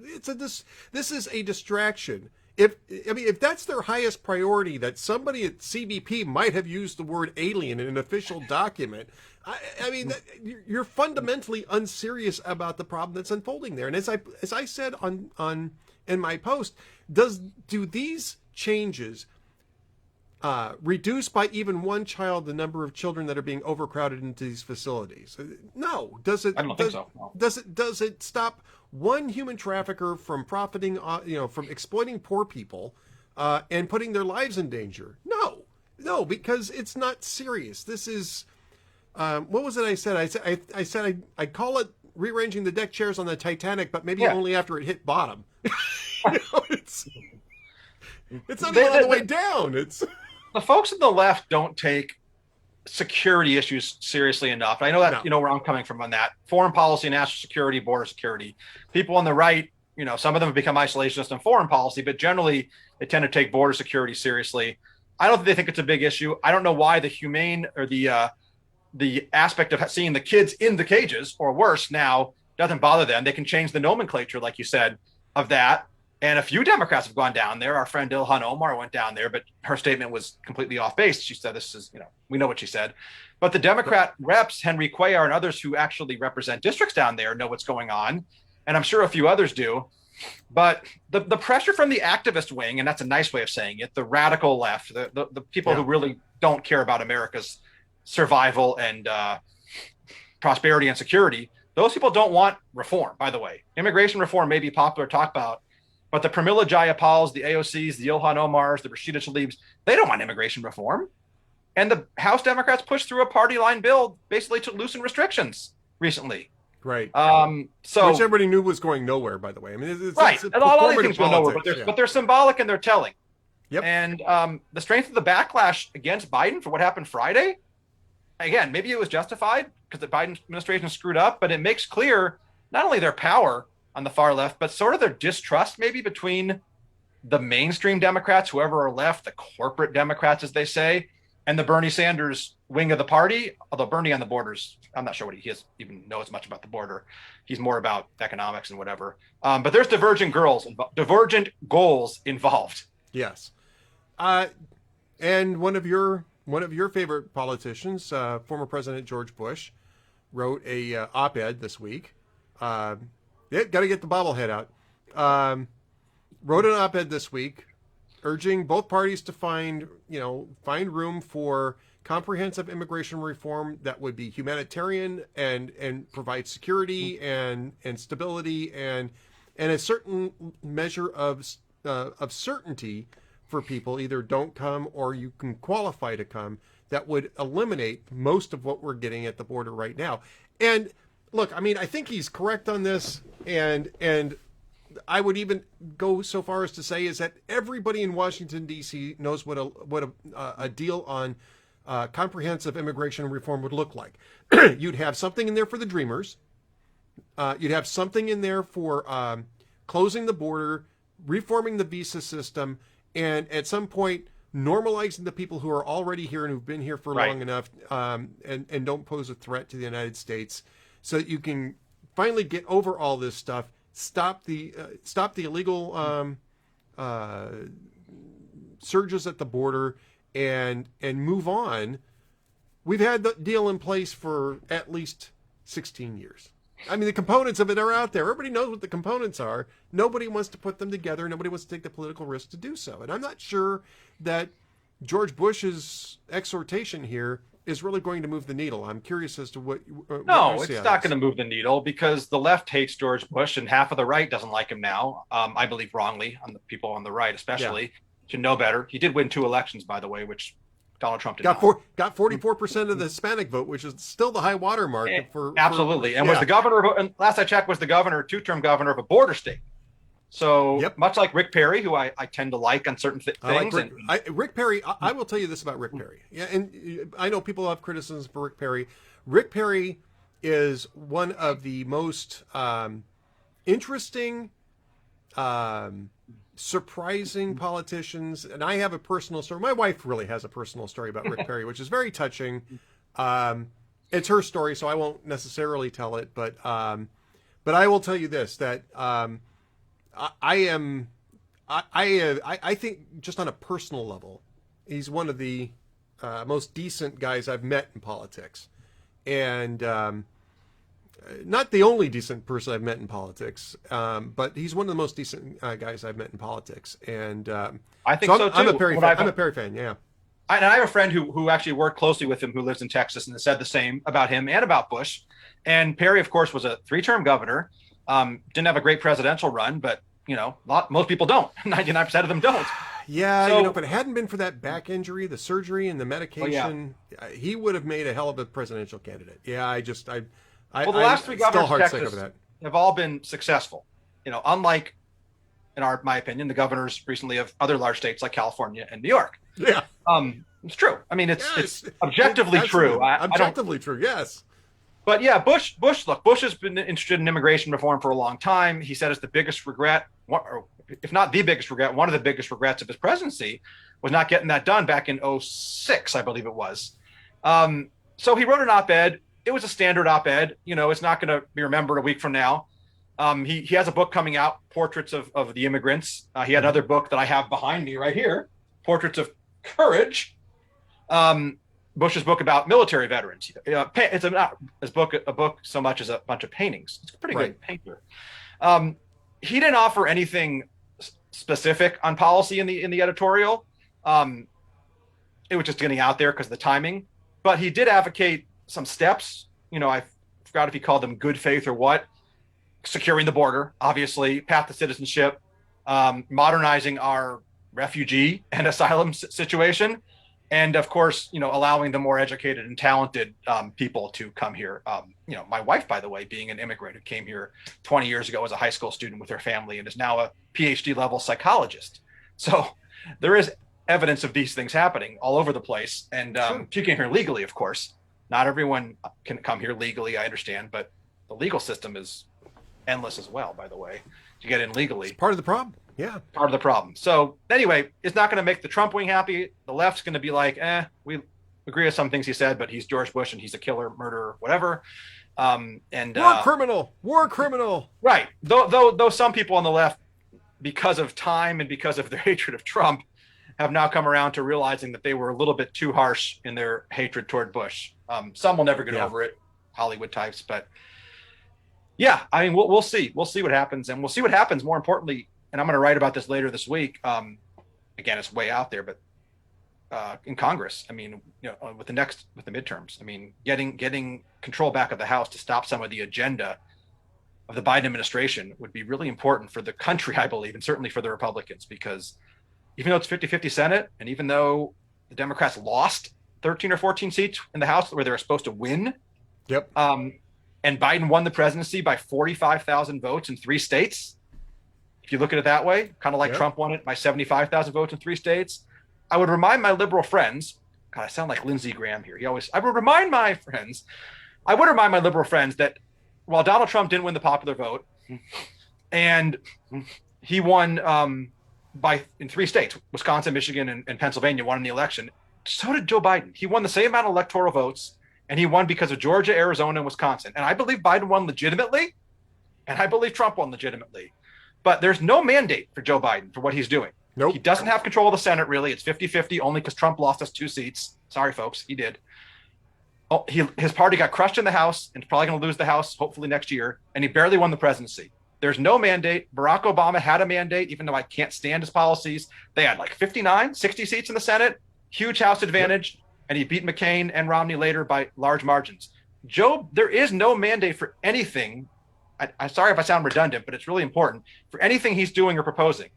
A: This is a distraction. If that's their highest priority, that somebody at CBP might have used the word alien in an official document, you're fundamentally unserious about the problem that's unfolding there. And as I said in my post, do these changes reduce by even one child the number of children that are being overcrowded into these facilities? No. Does it?
B: I don't think so. No.
A: Does it stop one human trafficker from profiting, from exploiting poor people and putting their lives in danger? No, because it's not serious. This is what was it I said? I said I call it rearranging the deck chairs on the Titanic, but maybe only after it hit bottom. It's not even on the way down. It's
B: the folks on the left don't take security issues seriously enough. I know that, where I'm coming from on that. Foreign policy, national security, border security. People on the right, some of them have become isolationist on foreign policy, but generally they tend to take border security seriously. I don't think they think it's a big issue. I don't know why the humane or the aspect of seeing the kids in the cages, or worse now, doesn't bother them. They can change the nomenclature, like you said, of that. And a few Democrats have gone down there. Our friend Ilhan Omar went down there, but her statement was completely off base. She said, this is, we know what she said. But the Democrat reps, Henry Cuellar and others who actually represent districts down there, know what's going on. And I'm sure a few others do. But the pressure from the activist wing, and that's a nice way of saying it, the radical left, the people who really don't care about America's survival and prosperity and security, those people don't want reform, by the way. Immigration reform may be popular to talk about, but the Pramila Jayapals, the AOCs, the Ilhan Omars, the Rashida Tlaibs, they don't want immigration reform. And the House Democrats pushed through a party line bill basically to loosen restrictions recently.
A: Right.
B: So
A: which everybody knew was going nowhere, by the way. I mean, it's
B: right.
A: It's
B: a lot of things go nowhere, but they're symbolic and they're telling.
A: Yep.
B: And the strength of the backlash against Biden for what happened Friday, again, maybe it was justified because the Biden administration screwed up, but it makes clear not only their power on the far left, but sort of their distrust maybe between the mainstream Democrats, whoever are left, the corporate Democrats, as they say, and the Bernie Sanders wing of the party. Although Bernie on the borders, I'm not sure what he even knows much about the border. He's more about economics and whatever. But there's divergent goals involved.
A: Yes. And one of your favorite politicians, former President George Bush, wrote a op-ed this week. Got to get the bobblehead out. Wrote an op-ed this week urging both parties to find room for comprehensive immigration reform that would be humanitarian and provide security and stability and a certain measure of certainty for people, either don't come or you can qualify to come, that would eliminate most of what we're getting at the border right now. And look, I mean, I think he's correct on this, and I would even go so far as to say is that everybody in Washington, D.C. knows what a deal on comprehensive immigration reform would look like. You'd have something in there for the dreamers. You'd have something in there for closing the border, reforming the visa system, and at some point normalizing the people who are already here and who've been here for long enough and don't pose a threat to the United States, so that you can finally get over all this stuff. Stop the illegal surges at the border and move on. We've had the deal in place for at least 16 years. I mean, the components of it are out there. Everybody knows what the components are. Nobody wants to put them together. Nobody wants to take the political risk to do so. And I'm not sure that George Bush's exhortation here is really going to move the needle. I'm curious as to what
B: no, it's not going to move the needle because the left hates George Bush and half of the right doesn't like him now. I believe wrongly, on the people on the right especially. Should know better. He did win 2 elections, by the way, which Donald Trump did
A: got 44% of the Hispanic vote, which is still the high water mark.
B: Absolutely. And was the governor, and last I checked, was the governor, 2-term governor of a border state. So much like Rick Perry, who I tend to like on certain things.
A: Rick Perry, I will tell you this about Rick Perry. Yeah, and I know people have criticisms for Rick Perry. Rick Perry is one of the most interesting, surprising politicians. And I have a personal story. My wife really has a personal story about Rick Perry, which is very touching. It's her story, so I won't necessarily tell it. But I will tell you this, that I think just on a personal level, he's one of the most decent guys I've met in politics, and not the only decent person I've met in politics, but he's one of the most decent guys I've met in politics. And
B: I think so too.
A: I'm a Perry fan. Yeah.
B: And I have a friend who actually worked closely with him, who lives in Texas, and said the same about him and about Bush. And Perry, of course, was a 3-term governor. Didn't have a great presidential run, but most people don't. 99% of them don't.
A: Yeah, so, if it hadn't been for that back injury, the surgery, and the medication, he would have made a hell of a presidential candidate. Yeah, the
B: last 3 governors of Texas have all been successful. Unlike, in my opinion, the governors recently of other large states like California and New York.
A: Yeah,
B: it's true. I mean, it's objectively true.
A: Objectively true. Yes.
B: But yeah, Bush has been interested in immigration reform for a long time. He said it's the biggest regret, or if not the biggest regret, one of the biggest regrets of his presidency was not getting that done back in 2006, I believe it was. So he wrote an op-ed. It was a standard op-ed. It's not going to be remembered a week from now. He has a book coming out, Portraits of the Immigrants. He had another book that I have behind me right here, Portraits of Courage. Bush's book about military veterans. It's not a book so much as a bunch of paintings. It's a pretty good painter. he didn't offer anything specific on policy in the editorial. It was just getting out there because of the timing. But he did advocate some steps. I forgot if he called them good faith or what. Securing the border, obviously, path to citizenship, modernizing our refugee and asylum situation, and of course, allowing the more educated and talented people to come here. My wife, by the way, being an immigrant who came here 20 years ago as a high school student with her family and is now a PhD level psychologist. So there is evidence of these things happening all over the place. And she came here legally, of course. Not everyone can come here legally, I understand, but the legal system is endless as well, by the way, to get in legally.
A: It's part of the problem. Yeah.
B: Part of the problem. So anyway, it's not going to make the Trump wing happy. The left's going to be like, we agree with some things he said, but he's George Bush and he's a killer, murderer, whatever. War criminal. Right. Though some people on the left, because of time and because of their hatred of Trump, have now come around to realizing that they were a little bit too harsh in their hatred toward Bush. Some will never get over it, Hollywood types, but yeah, I mean, we'll see. We'll see what happens, and we'll see what happens more importantly. And I'm going to write about this later this week. Again, it's way out there, but in Congress, I mean, with the midterms, I mean, getting control back of the House to stop some of the agenda of the Biden administration would be really important for the country, I believe, and certainly for the Republicans, because even though it's 50-50 Senate, and even though the Democrats lost 13 or 14 seats in the House where they were supposed to win, and Biden won the presidency by 45,000 votes in 3 states. If you look at it that way, kind of like Trump won it by 75,000 votes in 3 states. I would remind my liberal friends, God, I sound like Lindsey Graham here. I would remind my liberal friends that while Donald Trump didn't win the popular vote, and he won in 3 states, Wisconsin, Michigan, and Pennsylvania won in the election, so did Joe Biden. He won the same amount of electoral votes, and he won because of Georgia, Arizona, and Wisconsin. And I believe Biden won legitimately, and I believe Trump won legitimately. But there's no mandate for Joe Biden for what he's doing.
A: Nope.
B: He doesn't have control of the Senate, really. It's 50-50 only because Trump lost us 2 seats. Sorry, folks, he did. His party got crushed in the House and is probably going to lose the House hopefully next year, and he barely won the presidency. There's no mandate. Barack Obama had a mandate, even though I can't stand his policies. They had like 59, 60 seats in the Senate, huge House advantage, and he beat McCain and Romney later by large margins. Joe, there is no mandate for anything. I'm sorry if I sound redundant, but it's really important for anything he's doing or proposing.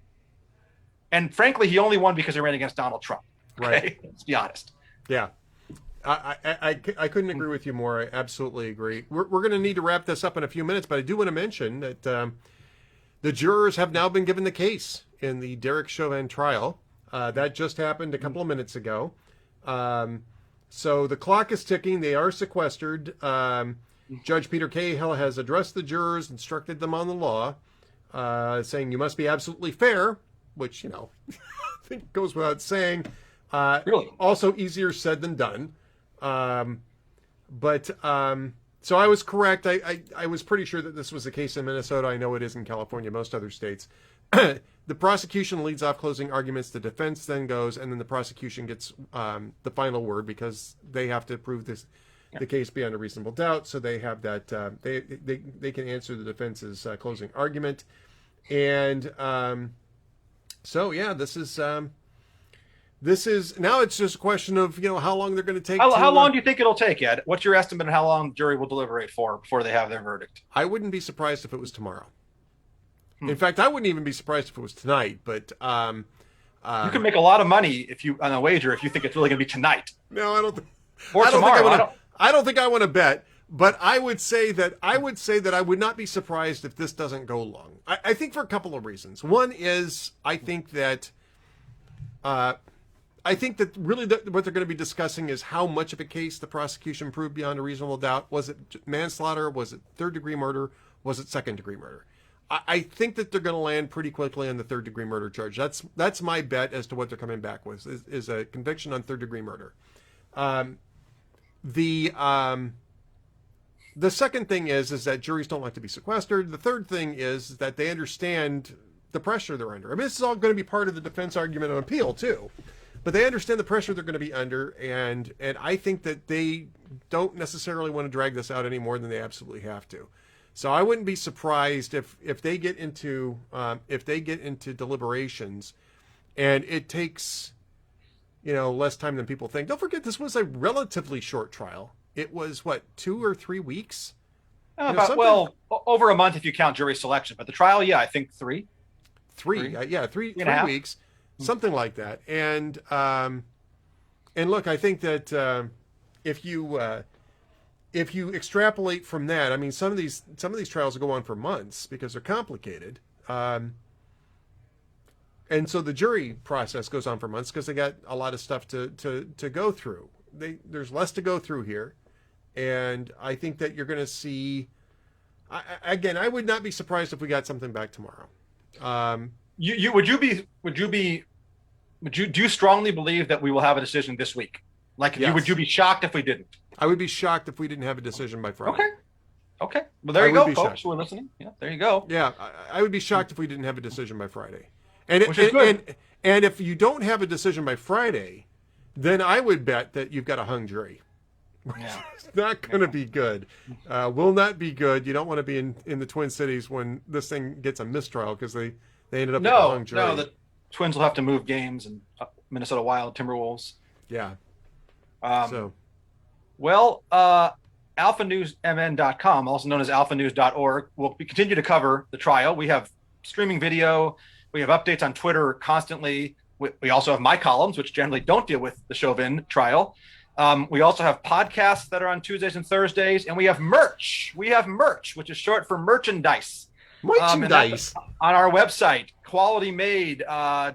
B: And frankly, he only won because he ran against Donald Trump. Okay?
A: Right.
B: Let's be honest.
A: Yeah. I couldn't agree with you more. I absolutely agree. We're going to need to wrap this up in a few minutes, but I do want to mention that the jurors have now been given the case in the Derek Chauvin trial. That just happened a couple of minutes ago. So the clock is ticking. They are sequestered. Judge Peter Cahill has addressed the jurors, instructed them on the law, saying you must be absolutely fair, which, I think goes without saying.
B: Really?
A: Also easier said than done. So I was correct. I was pretty sure that this was the case in Minnesota. I know it is in California, most other states. The prosecution leads off closing arguments. The defense then goes, and then the prosecution gets the final word because they have to prove the case beyond a reasonable doubt. So they have that. They can answer the defense's closing argument, and this is now. It's just a question of how long they're going to take.
B: How long do you think it'll take, Ed? What's your estimate on how long the jury will deliberate for before they have their verdict?
A: I wouldn't be surprised if it was tomorrow. In fact, I wouldn't even be surprised if it was tonight. But
B: you can make a lot of money on a wager if you think it's really going to be tonight.
A: No, I don't.
B: I
A: don't think I want to bet. But I would say that I would not be surprised if this doesn't go long. I think for a couple of reasons. One is I think that really what they're going to be discussing is how much of a case the prosecution proved beyond a reasonable doubt. Was it manslaughter? Was it third-degree murder? Was it second-degree murder? I think that they're going to land pretty quickly on the third-degree murder charge. That's my bet as to what they're coming back with is a conviction on third-degree murder. The second thing is that juries don't like to be sequestered. The third thing is that they understand the pressure they're under. I mean, this is all going to be part of the defense argument on appeal too, but they understand the pressure they're going to be under, and I think that they don't necessarily want to drag this out any more than they absolutely have to. So I wouldn't be surprised if they get into deliberations, and it takes less time than people think. Don't forget, this was a relatively short trial. It was what, 2 or 3 weeks?
B: Over a month if you count jury selection, but the trial, I think 3.
A: 3 weeks, something like that. And look, I think that if you extrapolate from that, I mean, some of these trials will go on for months because they're complicated. And so the jury process goes on for months because they got a lot of stuff to go through. There's less to go through here. And I think that you're going to see, again, I would not be surprised if we got something back tomorrow.
B: Do you strongly believe that we will have a decision this week?
A: Yes.
B: Would you be shocked if we didn't?
A: I would be shocked if we didn't have a decision by Friday.
B: Okay. Well, there you go, folks who are listening. Yeah, there you go.
A: Yeah, I would be shocked if we didn't have a decision by Friday. And if you don't have a decision by Friday, then I would bet that you've got a hung jury.
B: Yeah.
A: It's not going to be good. Will not be good. You don't want to be in the Twin Cities when this thing gets a mistrial because they ended up with a hung jury.
B: No, the Twins will have to move games, and Minnesota Wild, Timberwolves.
A: Yeah.
B: AlphaNewsMN.com, also known as AlphaNews.org, will continue to cover the trial. We have streaming video. We have updates on Twitter constantly. We also have my columns, which generally don't deal with the Chauvin trial. We also have podcasts that are on Tuesdays and Thursdays, and we have merch. Which is short for merchandise.
A: Merchandise.
B: On our website, quality made.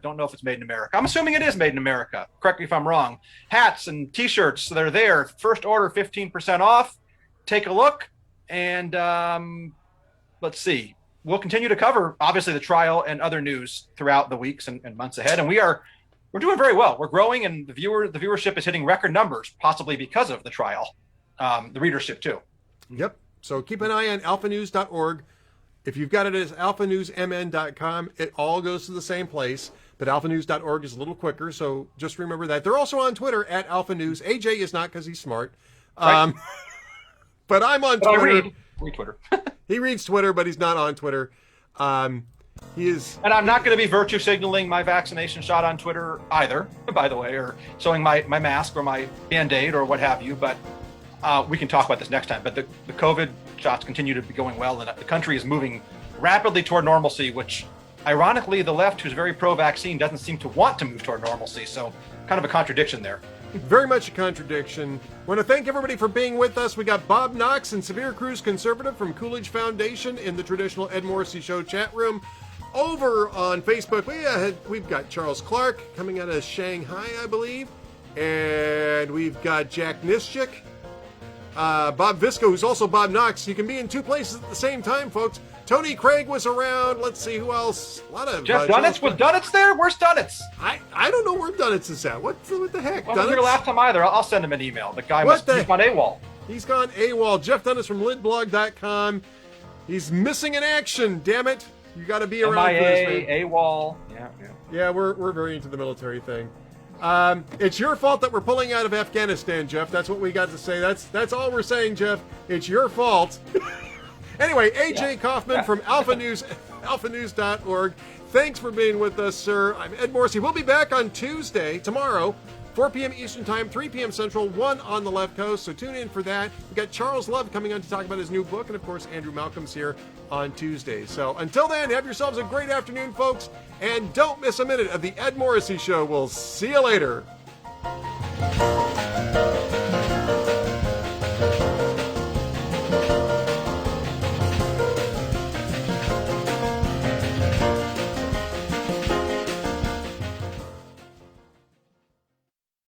B: Don't know if it's made in America. I'm assuming it is made in America. Correct me if I'm wrong. Hats and T-shirts, they're there. First order, 15% off. Take a look, and let's see. We'll continue to cover, obviously, the trial and other news throughout the weeks and months ahead. And we're doing very well. We're growing, and the viewership is hitting record numbers, possibly because of the trial. The readership too.
A: Yep. So keep an eye on alphanews.org. If you've got it as alphanewsmn.com, it all goes to the same place. But alphanews.org is a little quicker, so just remember that. They're also on Twitter at alphanews. AJ is not because he's smart.
B: Right.
A: But I'm on Twitter.
B: I read Twitter.
A: He reads Twitter, but he's not on Twitter. He is.
B: And I'm not going to be virtue signaling my vaccination shot on Twitter either, by the way, or showing my mask or my Band-Aid or what have you. But we can talk about this next time. But the COVID shots continue to be going well, and the country is moving rapidly toward normalcy, which ironically, the left, who's very pro-vaccine, doesn't seem to want to move toward normalcy. So kind of a contradiction there.
A: Very much a contradiction. Want to thank everybody for being with us. We got Bob Knox and Severe Cruz Conservative from Coolidge Foundation in the traditional Ed Morrissey Show chat room. Over on Facebook, we've got Charles Clark coming out of Shanghai, I believe. And we've got Jack Nischik, Bob Visco, who's also Bob Knox. You can be in two places at the same time, folks. Tony Craig was around. Let's see who else. A lot of
B: Jeff Dunitz. Was Dunitz there? Where's Dunitz?
A: I don't know where Dunitz is at. What the heck?
B: Wasn't here last time either. I'll send him an email. The guy he's gone AWOL.
A: He's gone AWOL. Jeff Dunitz from lidblog.com. He's missing in action. Damn it! You got to be around.
B: MIA, AWOL.
A: Yeah. We're very into the military thing. It's your fault that we're pulling out of Afghanistan, Jeff. That's what we got to say. That's all we're saying, Jeff. It's your fault. Anyway, AJ Kaufman from alphanews.org. Thanks for being with us, sir. I'm Ed Morrissey. We'll be back on Tuesday, tomorrow, 4 p.m. Eastern Time, 3 p.m. Central, 1 on the left coast. So tune in for that. We've got Charles Love coming on to talk about his new book. And, of course, Andrew Malcolm's here on Tuesday. So until then, have yourselves a great afternoon, folks. And don't miss a minute of the Ed Morrissey Show. We'll see you later.